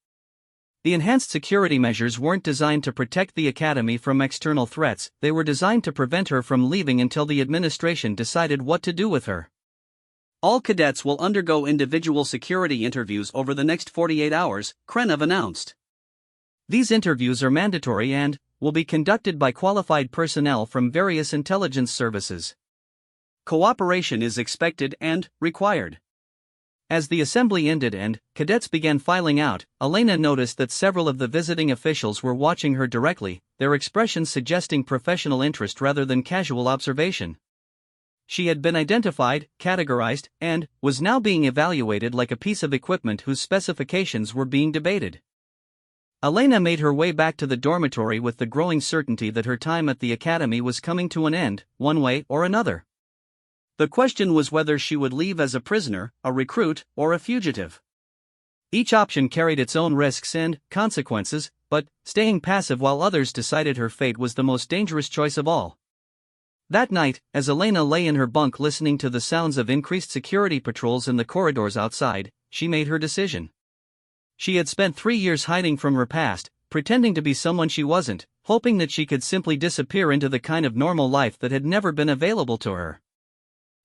The enhanced security measures weren't designed to protect the academy from external threats, they were designed to prevent her from leaving until the administration decided what to do with her. "All cadets will undergo individual security interviews over the next 48 hours, Krenev announced. "These interviews are mandatory and will be conducted by qualified personnel from various intelligence services. Cooperation is expected and required." As the assembly ended and cadets began filing out, Elena noticed that several of the visiting officials were watching her directly, their expressions suggesting professional interest rather than casual observation. She had been identified, categorized, and was now being evaluated like a piece of equipment whose specifications were being debated. Elena made her way back to the dormitory with the growing certainty that her time at the academy was coming to an end, one way or another. The question was whether she would leave as a prisoner, a recruit, or a fugitive. Each option carried its own risks and consequences, but staying passive while others decided her fate was the most dangerous choice of all. That night, as Elena lay in her bunk listening to the sounds of increased security patrols in the corridors outside, she made her decision. She had spent 3 years hiding from her past, pretending to be someone she wasn't, hoping that she could simply disappear into the kind of normal life that had never been available to her.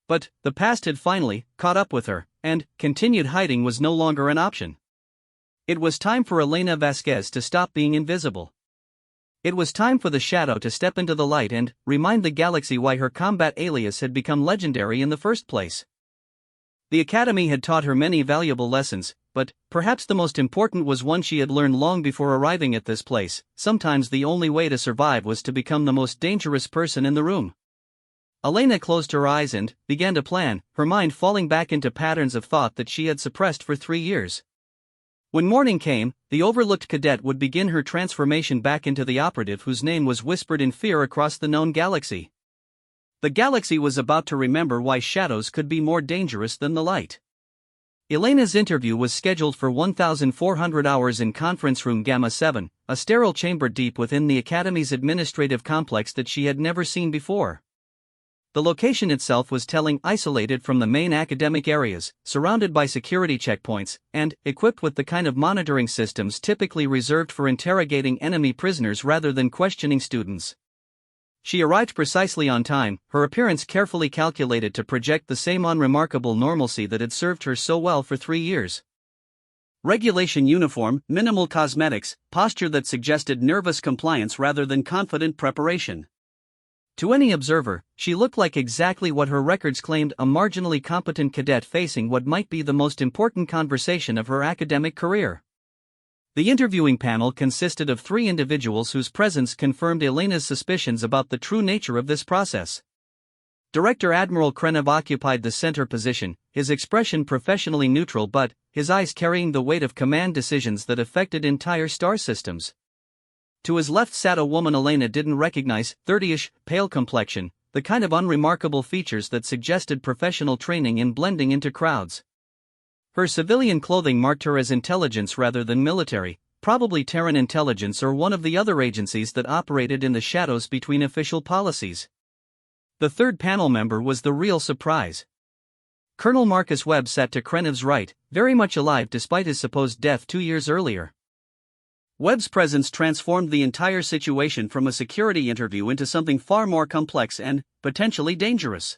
But the past had finally caught up with her, and continued hiding was no longer an option. It was time for Elena Vasquez to stop being invisible. It was time for the shadow to step into the light and remind the galaxy why her combat alias had become legendary in the first place. The academy had taught her many valuable lessons, but perhaps the most important was one she had learned long before arriving at this place: sometimes the only way to survive was to become the most dangerous person in the room. Elena closed her eyes and began to plan, her mind falling back into patterns of thought that she had suppressed for 3 years. When morning came, the overlooked cadet would begin her transformation back into the operative whose name was whispered in fear across the known galaxy. The galaxy was about to remember why shadows could be more dangerous than the light. Elena's interview was scheduled for 1,400 hours in Conference Room Gamma 7, a sterile chamber deep within the Academy's administrative complex that she had never seen before. The location itself was telling, isolated from the main academic areas, surrounded by security checkpoints, and equipped with the kind of monitoring systems typically reserved for interrogating enemy prisoners rather than questioning students. She arrived precisely on time, her appearance carefully calculated to project the same unremarkable normalcy that had served her so well for 3 years. Regulation uniform, minimal cosmetics, posture that suggested nervous compliance rather than confident preparation. To any observer, she looked like exactly what her records claimed: a marginally competent cadet facing what might be the most important conversation of her academic career. The interviewing panel consisted of 3 individuals whose presence confirmed Elena's suspicions about the true nature of this process. Director Admiral Krenov occupied the center position, his expression professionally neutral but, his eyes carrying the weight of command decisions that affected entire star systems. To his left sat a woman Elena didn't recognize, 30-ish, pale complexion, the kind of unremarkable features that suggested professional training in blending into crowds. Her civilian clothing marked her as intelligence rather than military, probably Terran intelligence or one of the other agencies that operated in the shadows between official policies. The third panel member was the real surprise. Colonel Marcus Webb sat to Krenov's right, very much alive despite his supposed death 2 years earlier. Webb's presence transformed the entire situation from a security interview into something far more complex and, potentially dangerous.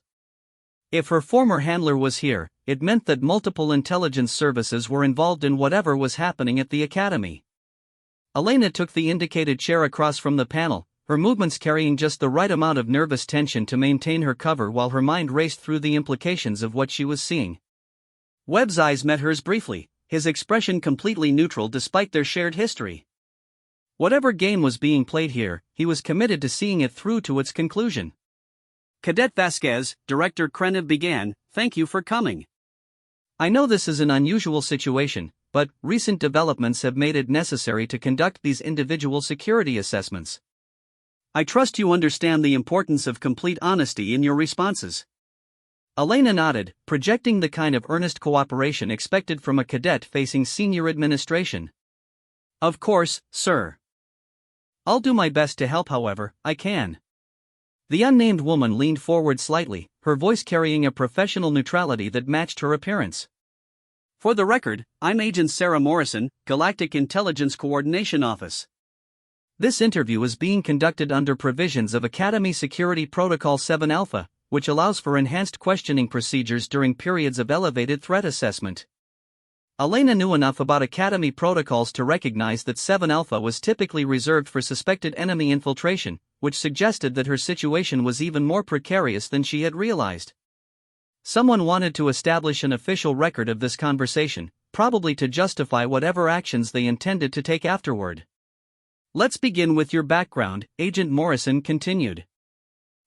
If her former handler was here, it meant that multiple intelligence services were involved in whatever was happening at the academy. Elena took the indicated chair across from the panel, her movements carrying just the right amount of nervous tension to maintain her cover while her mind raced through the implications of what she was seeing. Webb's eyes met hers briefly, his expression completely neutral despite their shared history. Whatever game was being played here, he was committed to seeing it through to its conclusion. "Cadet Vasquez," Director Krenov began, "thank you for coming. I know this is an unusual situation, but recent developments have made it necessary to conduct these individual security assessments. I trust you understand the importance of complete honesty in your responses." Elena nodded, projecting the kind of earnest cooperation expected from a cadet facing senior administration. "Of course, sir. I'll do my best to help however I can." The unnamed woman leaned forward slightly, her voice carrying a professional neutrality that matched her appearance. "For the record, I'm Agent Sarah Morrison, Galactic Intelligence Coordination Office. This interview is being conducted under provisions of Academy Security Protocol 7 Alpha, which allows for enhanced questioning procedures during periods of elevated threat assessment." Elena knew enough about Academy protocols to recognize that 7 Alpha was typically reserved for suspected enemy infiltration, which suggested that her situation was even more precarious than she had realized. Someone wanted to establish an official record of this conversation, probably to justify whatever actions they intended to take afterward. "Let's begin with your background," Agent Morrison continued.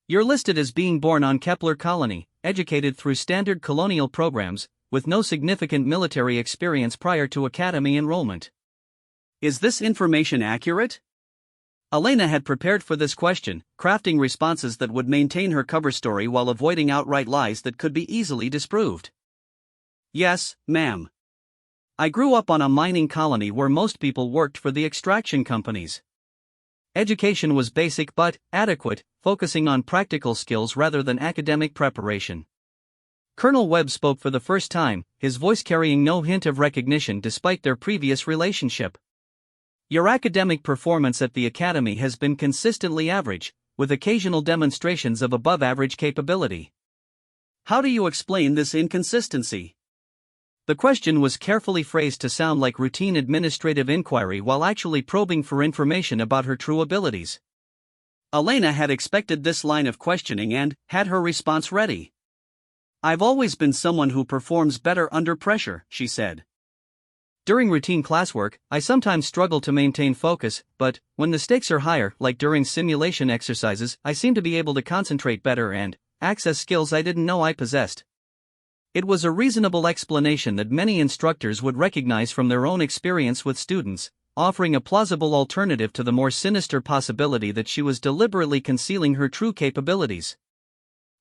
"You're listed as being born on Kepler Colony, educated through standard colonial programs, with no significant military experience prior to academy enrollment. Is this information accurate?" Elena had prepared for this question, crafting responses that would maintain her cover story while avoiding outright lies that could be easily disproved. "Yes, ma'am. I grew up on a mining colony where most people worked for the extraction companies. Education was basic but adequate, focusing on practical skills rather than academic preparation." Colonel Webb spoke for the first time, his voice carrying no hint of recognition despite their previous relationship. "Your academic performance at the academy has been consistently average, with occasional demonstrations of above-average capability. How do you explain this inconsistency?" The question was carefully phrased to sound like routine administrative inquiry while actually probing for information about her true abilities. Elena had expected this line of questioning and had her response ready. "I've always been someone who performs better under pressure," she said. "During routine classwork, I sometimes struggle to maintain focus, but when the stakes are higher, like during simulation exercises, I seem to be able to concentrate better and access skills I didn't know I possessed." It was a reasonable explanation that many instructors would recognize from their own experience with students, offering a plausible alternative to the more sinister possibility that she was deliberately concealing her true capabilities.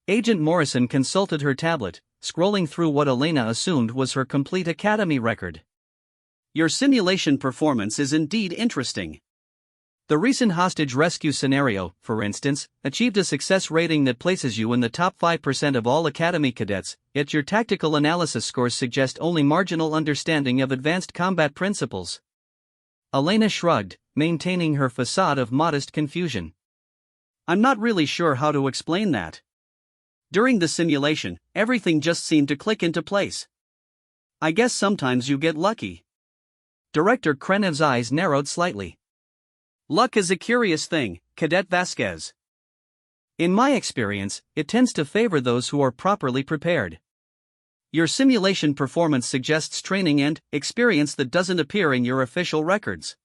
Agent Morrison consulted her tablet, scrolling through what Elena assumed was her complete academy record. "Your simulation performance is indeed interesting. The recent hostage rescue scenario, for instance, achieved a success rating that places you in the top 5% of all academy cadets, yet your tactical analysis scores suggest only marginal understanding of advanced combat principles." Elena shrugged, maintaining her facade of modest confusion. "I'm not really sure how to explain that. During the simulation, everything just seemed to click into place. I guess sometimes you get lucky." Director Krenov's eyes narrowed slightly. "Luck is a curious thing, Cadet Vasquez. In my experience, it tends to favor those who are properly prepared. Your simulation performance suggests training and experience that doesn't appear in your official records."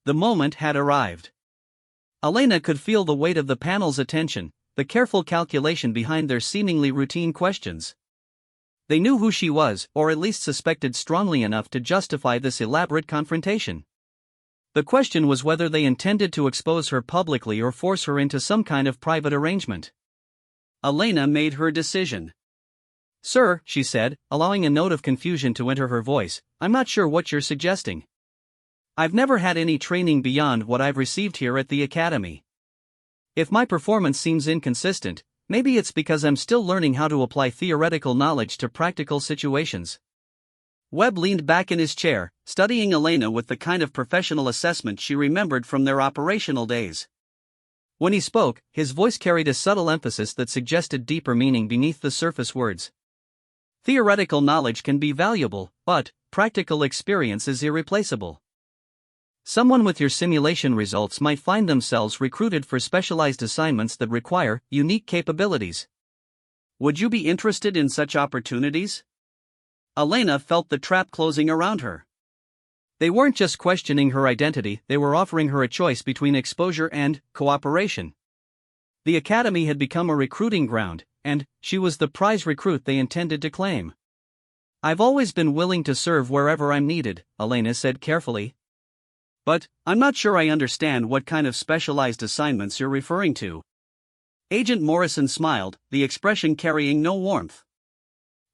The moment had arrived. Elena could feel the weight of the panel's attention, the careful calculation behind their seemingly routine questions. They knew who she was, or at least suspected strongly enough to justify this elaborate confrontation. The question was whether they intended to expose her publicly or force her into some kind of private arrangement. Elena made her decision. "Sir," she said, allowing a note of confusion to enter her voice, "I'm not sure what you're suggesting. I've never had any training beyond what I've received here at the academy. If my performance seems inconsistent, maybe it's because I'm still learning how to apply theoretical knowledge to practical situations." Webb leaned back in his chair, studying Elena with the kind of professional assessment she remembered from their operational days. When he spoke, his voice carried a subtle emphasis that suggested deeper meaning beneath the surface words. Theoretical knowledge can be valuable, but practical experience is irreplaceable. Someone with your simulation results might find themselves recruited for specialized assignments that require unique capabilities. Would you be interested in such opportunities? Elena felt the trap closing around her. They weren't just questioning her identity, they were offering her a choice between exposure and cooperation. The academy had become a recruiting ground, and she was the prize recruit they intended to claim. "I've always been willing to serve wherever I'm needed," Elena said carefully. "But I'm not sure I understand what kind of specialized assignments you're referring to." Agent Morrison smiled, the expression carrying no warmth.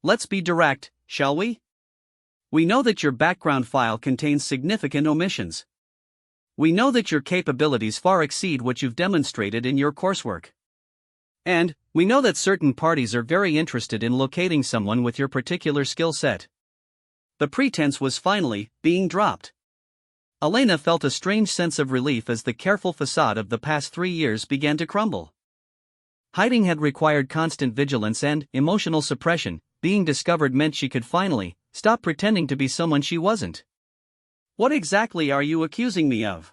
"Let's be direct, shall we? We know that your background file contains significant omissions. We know that your capabilities far exceed what you've demonstrated in your coursework. And we know that certain parties are very interested in locating someone with your particular skill set." The pretense was finally being dropped. Elena felt a strange sense of relief as the careful facade of the past 3 years began to crumble. Hiding had required constant vigilance and emotional suppression. Being discovered meant she could finally stop pretending to be someone she wasn't. "What exactly are you accusing me of?"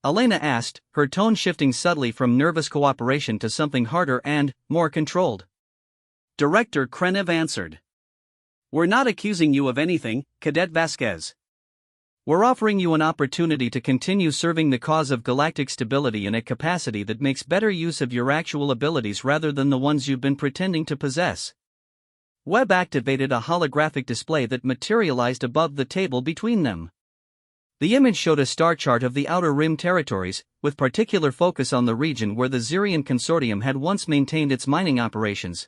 Elena asked, her tone shifting subtly from nervous cooperation to something harder and more controlled. Director Krenev answered. "We're not accusing you of anything, Cadet Vasquez. We're offering you an opportunity to continue serving the cause of galactic stability in a capacity that makes better use of your actual abilities rather than the ones you've been pretending to possess." Webb activated a holographic display that materialized above the table between them. The image showed a star chart of the Outer Rim territories, with particular focus on the region where the Xerian Consortium had once maintained its mining operations.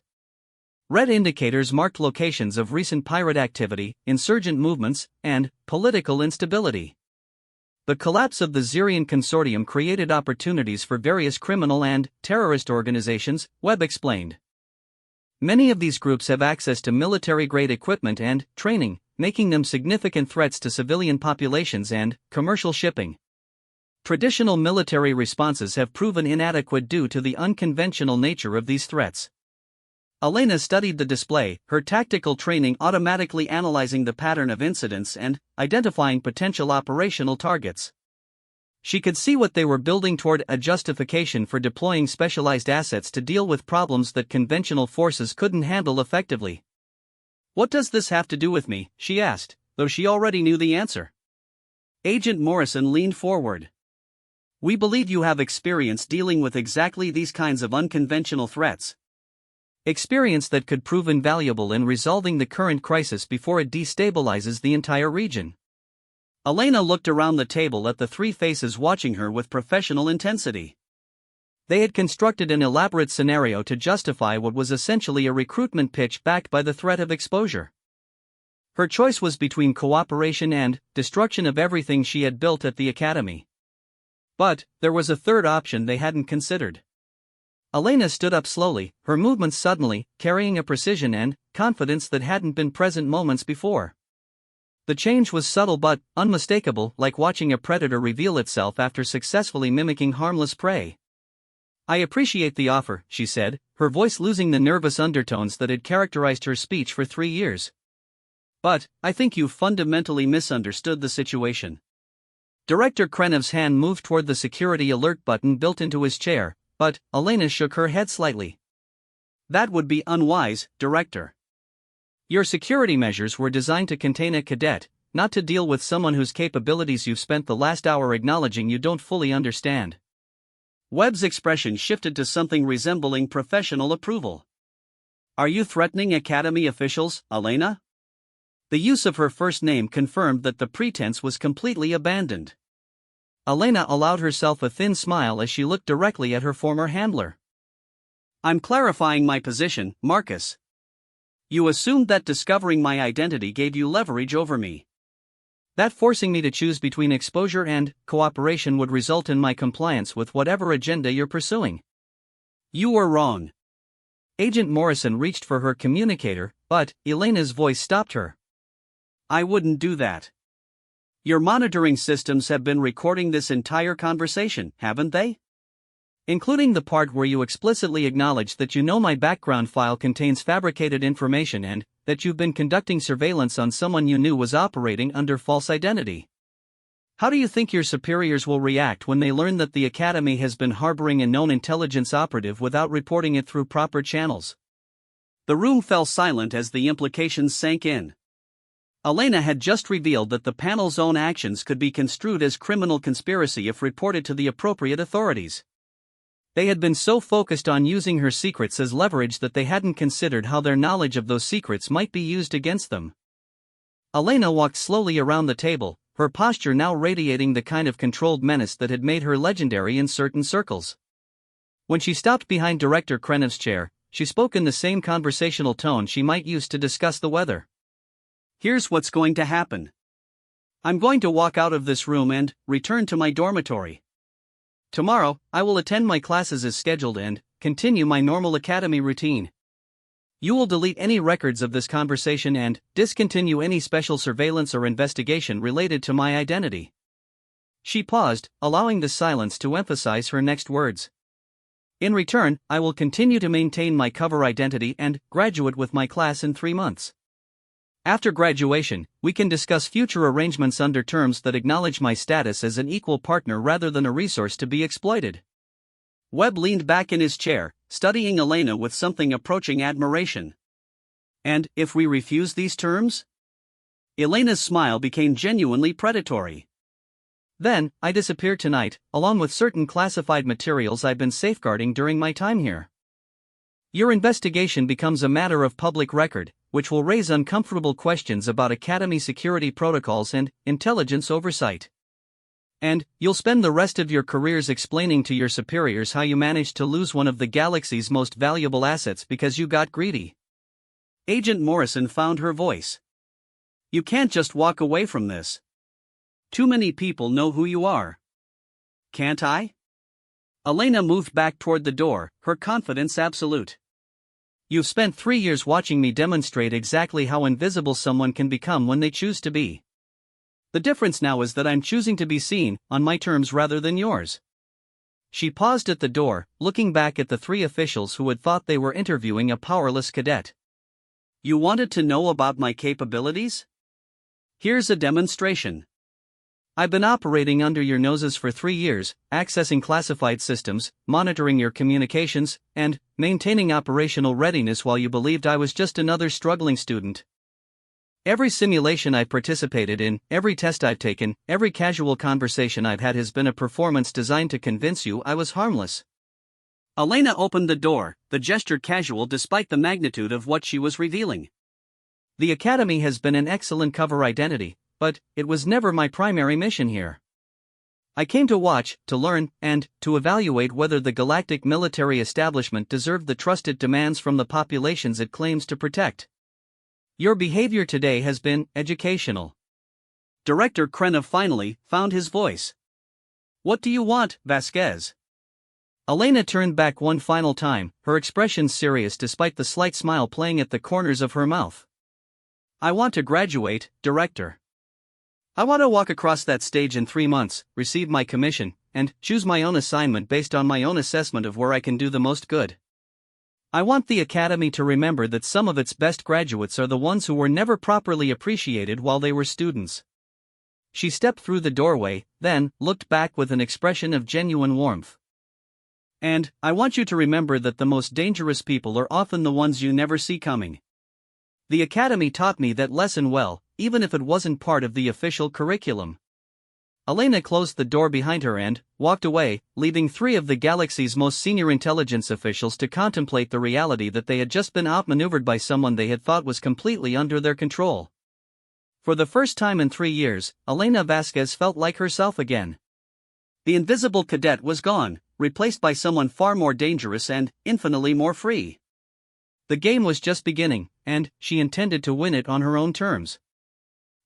Red indicators marked locations of recent pirate activity, insurgent movements, and political instability. The collapse of the Xerian Consortium created opportunities for various criminal and terrorist organizations, Webb explained. Many of these groups have access to military-grade equipment and training, making them significant threats to civilian populations and commercial shipping. Traditional military responses have proven inadequate due to the unconventional nature of these threats. Elena studied the display, her tactical training automatically analyzing the pattern of incidents and identifying potential operational targets. She could see what they were building toward: a justification for deploying specialized assets to deal with problems that conventional forces couldn't handle effectively. "What does this have to do with me?" she asked, though she already knew the answer. Agent Morrison leaned forward. "We believe you have experience dealing with exactly these kinds of unconventional threats. Experience that could prove invaluable in resolving the current crisis before it destabilizes the entire region." Elena looked around the table at the three faces watching her with professional intensity. They had constructed an elaborate scenario to justify what was essentially a recruitment pitch backed by the threat of exposure. Her choice was between cooperation and destruction of everything she had built at the academy. But there was a third option they hadn't considered. Elena stood up slowly, her movements suddenly carrying a precision and confidence that hadn't been present moments before. The change was subtle but unmistakable, like watching a predator reveal itself after successfully mimicking harmless prey. "I appreciate the offer," she said, her voice losing the nervous undertones that had characterized her speech for 3 years. "But I think you fundamentally misunderstood the situation." Director Krenev's hand moved toward the security alert button built into his chair, but Elena shook her head slightly. "That would be unwise, Director. Your security measures were designed to contain a cadet, not to deal with someone whose capabilities you've spent the last hour acknowledging you don't fully understand." Webb's expression shifted to something resembling professional approval. Are you threatening Academy officials, Elena? The use of her first name confirmed that the pretense was completely abandoned. Elena allowed herself a thin smile as she looked directly at her former handler. I'm clarifying my position, Marcus. You assumed that discovering my identity gave you leverage over me. That forcing me to choose between exposure and cooperation would result in my compliance with whatever agenda you're pursuing. You were wrong. Agent Morrison reached for her communicator, but Elena's voice stopped her. I wouldn't do that. Your monitoring systems have been recording this entire conversation, haven't they? Including the part where you explicitly acknowledge that you know my background file contains fabricated information and that you've been conducting surveillance on someone you knew was operating under false identity. How do you think your superiors will react when they learn that the Academy has been harboring a known intelligence operative without reporting it through proper channels? The room fell silent as the implications sank in. Elena had just revealed that the panel's own actions could be construed as criminal conspiracy if reported to the appropriate authorities. They had been so focused on using her secrets as leverage that they hadn't considered how their knowledge of those secrets might be used against them. Elena walked slowly around the table, her posture now radiating the kind of controlled menace that had made her legendary in certain circles. When she stopped behind Director Krenov's chair, she spoke in the same conversational tone she might use to discuss the weather. Here's what's going to happen. I'm going to walk out of this room and return to my dormitory. Tomorrow, I will attend my classes as scheduled and continue my normal academy routine. You will delete any records of this conversation and discontinue any special surveillance or investigation related to my identity. She paused, allowing the silence to emphasize her next words. In return, I will continue to maintain my cover identity and graduate with my class in 3 months. After graduation, we can discuss future arrangements under terms that acknowledge my status as an equal partner rather than a resource to be exploited. Webb leaned back in his chair, studying Elena with something approaching admiration. And if we refuse these terms? Elena's smile became genuinely predatory. Then, I disappear tonight, along with certain classified materials I've been safeguarding during my time here. Your investigation becomes a matter of public record, which will raise uncomfortable questions about Academy security protocols and intelligence oversight. And you'll spend the rest of your careers explaining to your superiors how you managed to lose one of the galaxy's most valuable assets because you got greedy. Agent Morrison found her voice. You can't just walk away from this. Too many people know who you are. Can't I? Elena moved back toward the door, her confidence absolute. You've spent 3 years watching me demonstrate exactly how invisible someone can become when they choose to be. The difference now is that I'm choosing to be seen, on my terms rather than yours. She paused at the door, looking back at the 3 officials who had thought they were interviewing a powerless cadet. You wanted to know about my capabilities? Here's a demonstration. I've been operating under your noses for 3 years, accessing classified systems, monitoring your communications, and maintaining operational readiness while you believed I was just another struggling student. Every simulation I've participated in, every test I've taken, every casual conversation I've had has been a performance designed to convince you I was harmless. Elena opened the door, the gesture casual despite the magnitude of what she was revealing. The Academy has been an excellent cover identity, but it was never my primary mission here. I came to watch, to learn, and to evaluate whether the galactic military establishment deserved the trust it demands from the populations it claims to protect. Your behavior today has been educational. Director Krenov finally found his voice. What do you want, Vasquez? Elena turned back one final time, her expression serious despite the slight smile playing at the corners of her mouth. I want to graduate, Director. I want to walk across that stage in 3 months, receive my commission, and choose my own assignment based on my own assessment of where I can do the most good. I want the Academy to remember that some of its best graduates are the ones who were never properly appreciated while they were students. She stepped through the doorway, then looked back with an expression of genuine warmth. And I want you to remember that the most dangerous people are often the ones you never see coming. The Academy taught me that lesson well, even if it wasn't part of the official curriculum. Elena closed the door behind her and walked away, leaving three of the galaxy's most senior intelligence officials to contemplate the reality that they had just been outmaneuvered by someone they had thought was completely under their control. For the first time in 3 years, Elena Vasquez felt like herself again. The invisible cadet was gone, replaced by someone far more dangerous and infinitely more free. The game was just beginning, and she intended to win it on her own terms.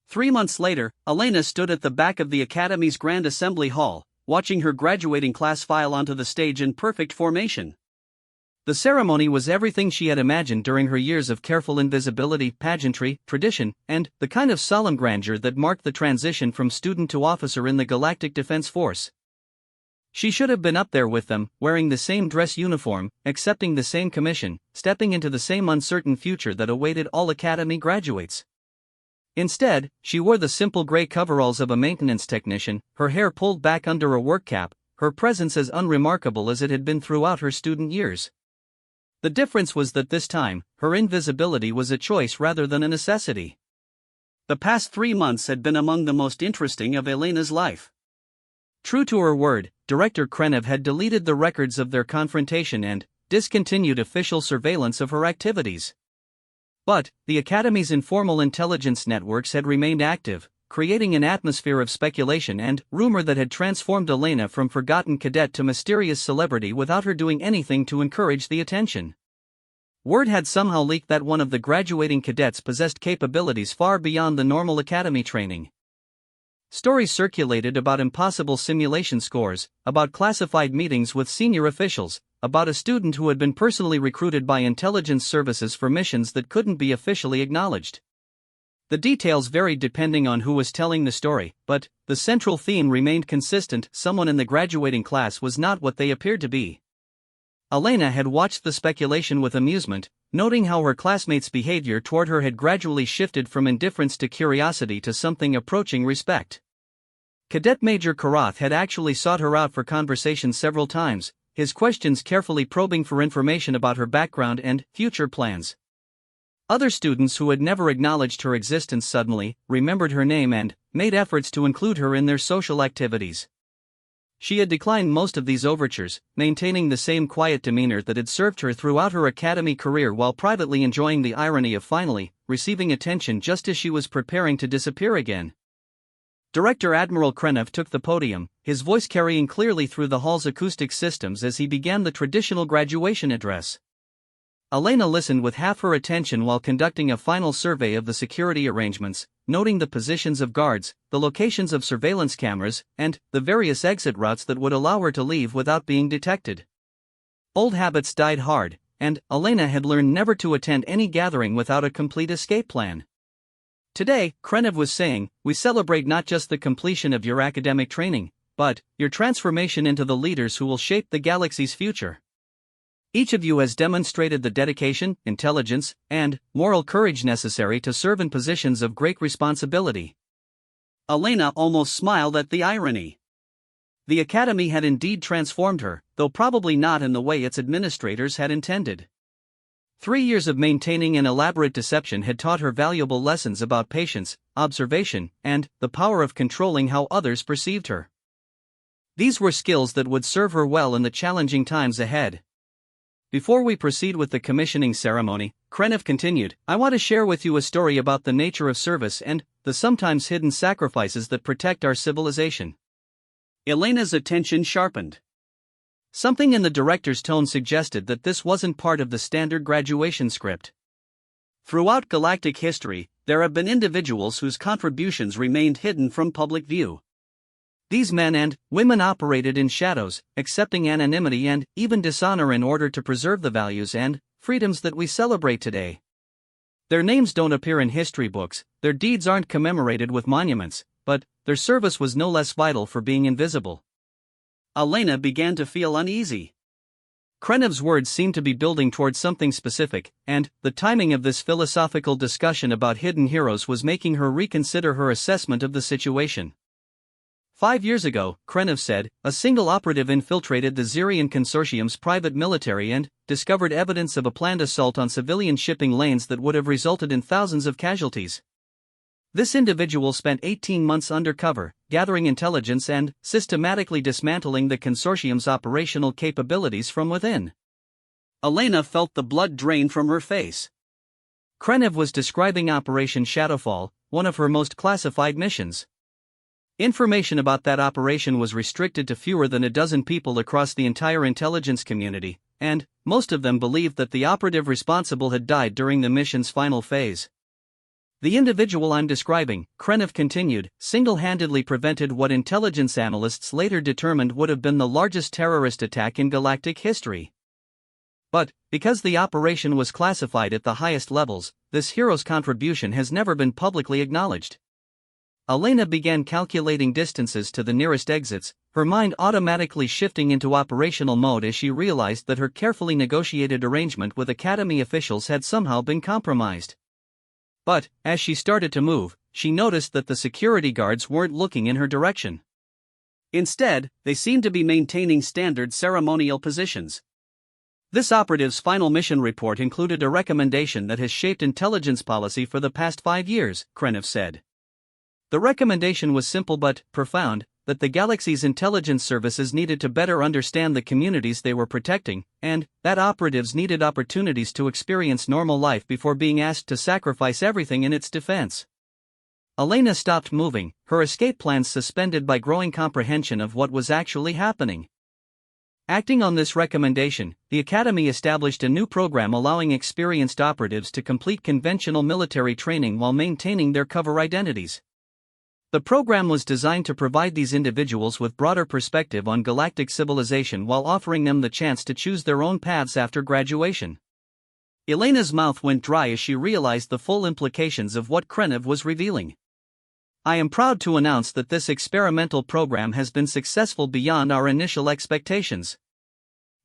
3 months later, Elena stood at the back of the Academy's Grand Assembly Hall, watching her graduating class file onto the stage in perfect formation. The ceremony was everything she had imagined during her years of careful invisibility, pageantry, tradition, and the kind of solemn grandeur that marked the transition from student to officer in the Galactic Defense Force. She should have been up there with them, wearing the same dress uniform, accepting the same commission, stepping into the same uncertain future that awaited all Academy graduates. Instead, she wore the simple gray coveralls of a maintenance technician, her hair pulled back under a work cap, her presence as unremarkable as it had been throughout her student years. The difference was that this time, her invisibility was a choice rather than a necessity. The past 3 months had been among the most interesting of Elena's life. True to her word, Director Krenev had deleted the records of their confrontation and discontinued official surveillance of her activities. But the Academy's informal intelligence networks had remained active, creating an atmosphere of speculation and rumor that had transformed Elena from forgotten cadet to mysterious celebrity without her doing anything to encourage the attention. Word had somehow leaked that one of the graduating cadets possessed capabilities far beyond the normal academy training. Stories circulated about impossible simulation scores, about classified meetings with senior officials, about a student who had been personally recruited by intelligence services for missions that couldn't be officially acknowledged. The details varied depending on who was telling the story, but the central theme remained consistent: someone in the graduating class was not what they appeared to be. Elena had watched the speculation with amusement, noting how her classmates' behavior toward her had gradually shifted from indifference to curiosity to something approaching respect. Cadet Major Karath had actually sought her out for conversation several times, his questions carefully probing for information about her background and future plans. Other students who had never acknowledged her existence suddenly remembered her name and made efforts to include her in their social activities. She had declined most of these overtures, maintaining the same quiet demeanor that had served her throughout her academy career while privately enjoying the irony of finally receiving attention just as she was preparing to disappear again. Director Admiral Krenev took the podium, his voice carrying clearly through the hall's acoustic systems as he began the traditional graduation address. Elena listened with half her attention while conducting a final survey of the security arrangements, noting the positions of guards, the locations of surveillance cameras, and the various exit routes that would allow her to leave without being detected. Old habits died hard, and Elena had learned never to attend any gathering without a complete escape plan. Today, Krenev was saying, we celebrate not just the completion of your academic training, but your transformation into the leaders who will shape the galaxy's future. Each of you has demonstrated the dedication, intelligence, and moral courage necessary to serve in positions of great responsibility. Elena almost smiled at the irony. The Academy had indeed transformed her, though probably not in the way its administrators had intended. 3 years of maintaining an elaborate deception had taught her valuable lessons about patience, observation, and the power of controlling how others perceived her. These were skills that would serve her well in the challenging times ahead. Before we proceed with the commissioning ceremony, Krenev continued, I want to share with you a story about the nature of service and the sometimes hidden sacrifices that protect our civilization. Elena's attention sharpened. Something in the director's tone suggested that this wasn't part of the standard graduation script. Throughout galactic history, there have been individuals whose contributions remained hidden from public view. These men and women operated in shadows, accepting anonymity and even dishonor in order to preserve the values and freedoms that we celebrate today. Their names don't appear in history books, their deeds aren't commemorated with monuments, but their service was no less vital for being invisible. Elena began to feel uneasy. Krenev's words seemed to be building towards something specific, and the timing of this philosophical discussion about hidden heroes was making her reconsider her assessment of the situation. 5 years ago, Krenev said, a single operative infiltrated the Zirian Consortium's private military and discovered evidence of a planned assault on civilian shipping lanes that would have resulted in thousands of casualties. This individual spent 18 months undercover, gathering intelligence and systematically dismantling the consortium's operational capabilities from within. Elena felt the blood drain from her face. Krenev was describing Operation Shadowfall, one of her most classified missions. Information about that operation was restricted to fewer than a dozen people across the entire intelligence community, and most of them believed that the operative responsible had died during the mission's final phase. The individual I'm describing, Krenev continued, single-handedly prevented what intelligence analysts later determined would have been the largest terrorist attack in galactic history. But, because the operation was classified at the highest levels, this hero's contribution has never been publicly acknowledged. Elena began calculating distances to the nearest exits, her mind automatically shifting into operational mode as she realized that her carefully negotiated arrangement with Academy officials had somehow been compromised. But, as she started to move, she noticed that the security guards weren't looking in her direction. Instead, they seemed to be maintaining standard ceremonial positions. This operative's final mission report included a recommendation that has shaped intelligence policy for the past 5 years, Krenev said. The recommendation was simple but profound, that the galaxy's intelligence services needed to better understand the communities they were protecting, and that operatives needed opportunities to experience normal life before being asked to sacrifice everything in its defense. Elena stopped moving, her escape plans suspended by growing comprehension of what was actually happening. Acting on this recommendation, the Academy established a new program allowing experienced operatives to complete conventional military training while maintaining their cover identities. The program was designed to provide these individuals with broader perspective on galactic civilization while offering them the chance to choose their own paths after graduation. Elena's mouth went dry as she realized the full implications of what Krenev was revealing. I am proud to announce that this experimental program has been successful beyond our initial expectations.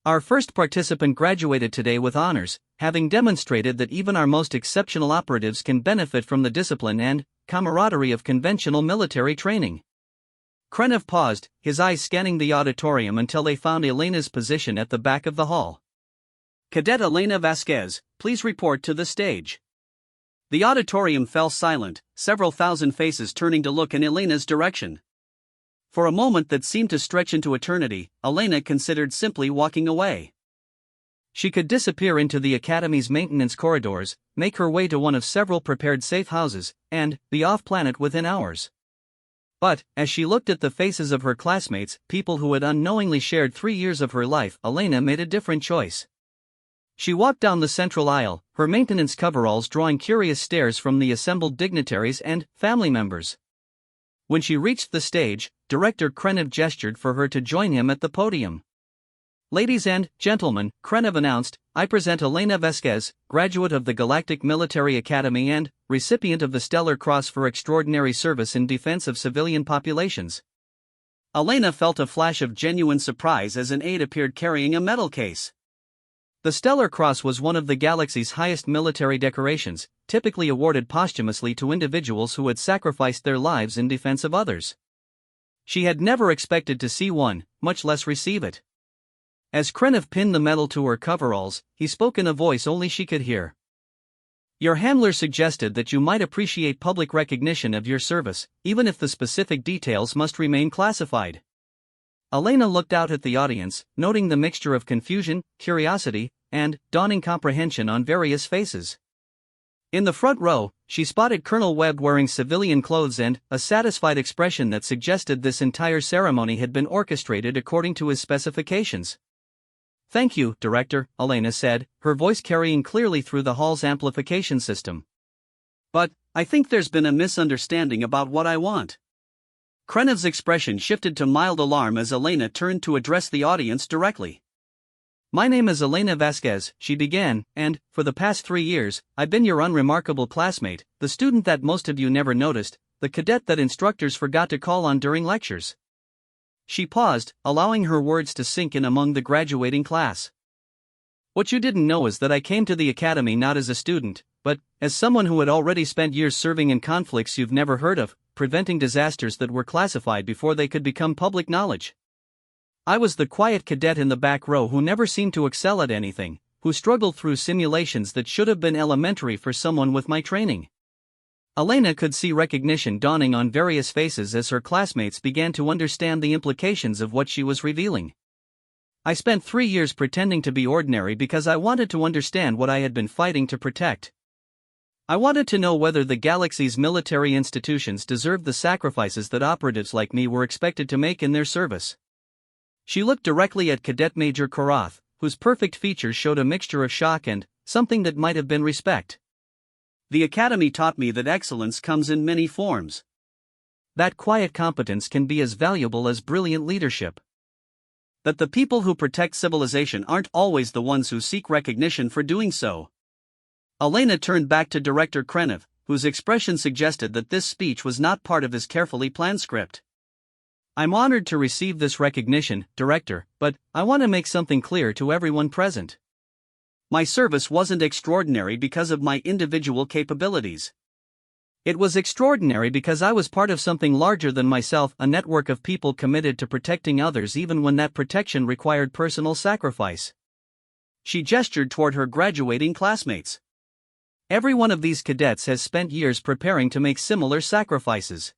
Our first participant graduated today with honors, having demonstrated that even our most exceptional operatives can benefit from the discipline and camaraderie of conventional military training. Krenev paused, his eyes scanning the auditorium until they found Elena's position at the back of the hall. Cadet Elena Vasquez, please report to the stage. The auditorium fell silent, several thousand faces turning to look in Elena's direction. For a moment that seemed to stretch into eternity, Elena considered simply walking away. She could disappear into the Academy's maintenance corridors, make her way to one of several prepared safe houses, and be off-planet within hours. But, as she looked at the faces of her classmates, people who had unknowingly shared 3 years of her life, Elena made a different choice. She walked down the central aisle, her maintenance coveralls drawing curious stares from the assembled dignitaries and family members. When she reached the stage, Director Krenev gestured for her to join him at the podium. Ladies and gentlemen, Krenev announced, I present Elena Vasquez, graduate of the Galactic Military Academy and recipient of the Stellar Cross for Extraordinary Service in Defense of Civilian Populations. Elena felt a flash of genuine surprise as an aide appeared carrying a medal case. The Stellar Cross was one of the galaxy's highest military decorations, typically awarded posthumously to individuals who had sacrificed their lives in defense of others. She had never expected to see one, much less receive it. As Krenev pinned the medal to her coveralls, he spoke in a voice only she could hear. Your handler suggested that you might appreciate public recognition of your service, even if the specific details must remain classified. Elena looked out at the audience, noting the mixture of confusion, curiosity, and dawning comprehension on various faces. In the front row, she spotted Colonel Webb wearing civilian clothes and a satisfied expression that suggested this entire ceremony had been orchestrated according to his specifications. Thank you, Director, Elena said, her voice carrying clearly through the hall's amplification system. But, I think there's been a misunderstanding about what I want. Krenev's expression shifted to mild alarm as Elena turned to address the audience directly. My name is Elena Vasquez, she began, and, for the past 3 years, I've been your unremarkable classmate, the student that most of you never noticed, the cadet that instructors forgot to call on during lectures. She paused, allowing her words to sink in among the graduating class. What you didn't know is that I came to the academy not as a student, but as someone who had already spent years serving in conflicts you've never heard of, preventing disasters that were classified before they could become public knowledge. I was the quiet cadet in the back row who never seemed to excel at anything, who struggled through simulations that should have been elementary for someone with my training. Elena could see recognition dawning on various faces as her classmates began to understand the implications of what she was revealing. I spent 3 years pretending to be ordinary because I wanted to understand what I had been fighting to protect. I wanted to know whether the galaxy's military institutions deserved the sacrifices that operatives like me were expected to make in their service. She looked directly at Cadet Major Korath, whose perfect features showed a mixture of shock and something that might have been respect. The Academy taught me that excellence comes in many forms. That quiet competence can be as valuable as brilliant leadership. That the people who protect civilization aren't always the ones who seek recognition for doing so. Elena turned back to Director Krenov, whose expression suggested that this speech was not part of his carefully planned script. I'm honored to receive this recognition, Director, but I want to make something clear to everyone present. My service wasn't extraordinary because of my individual capabilities. It was extraordinary because I was part of something larger than myself, a network of people committed to protecting others even when that protection required personal sacrifice. She gestured toward her graduating classmates. Every one of these cadets has spent years preparing to make similar sacrifices.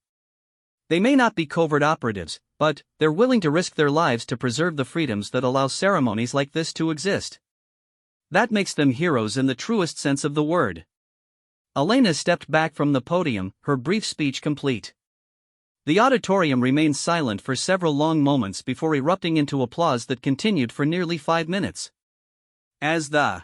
They may not be covert operatives, but they're willing to risk their lives to preserve the freedoms that allow ceremonies like this to exist. That makes them heroes in the truest sense of the word. Elena stepped back from the podium, her brief speech complete. The auditorium remained silent for several long moments before erupting into applause that continued for nearly 5 minutes. As the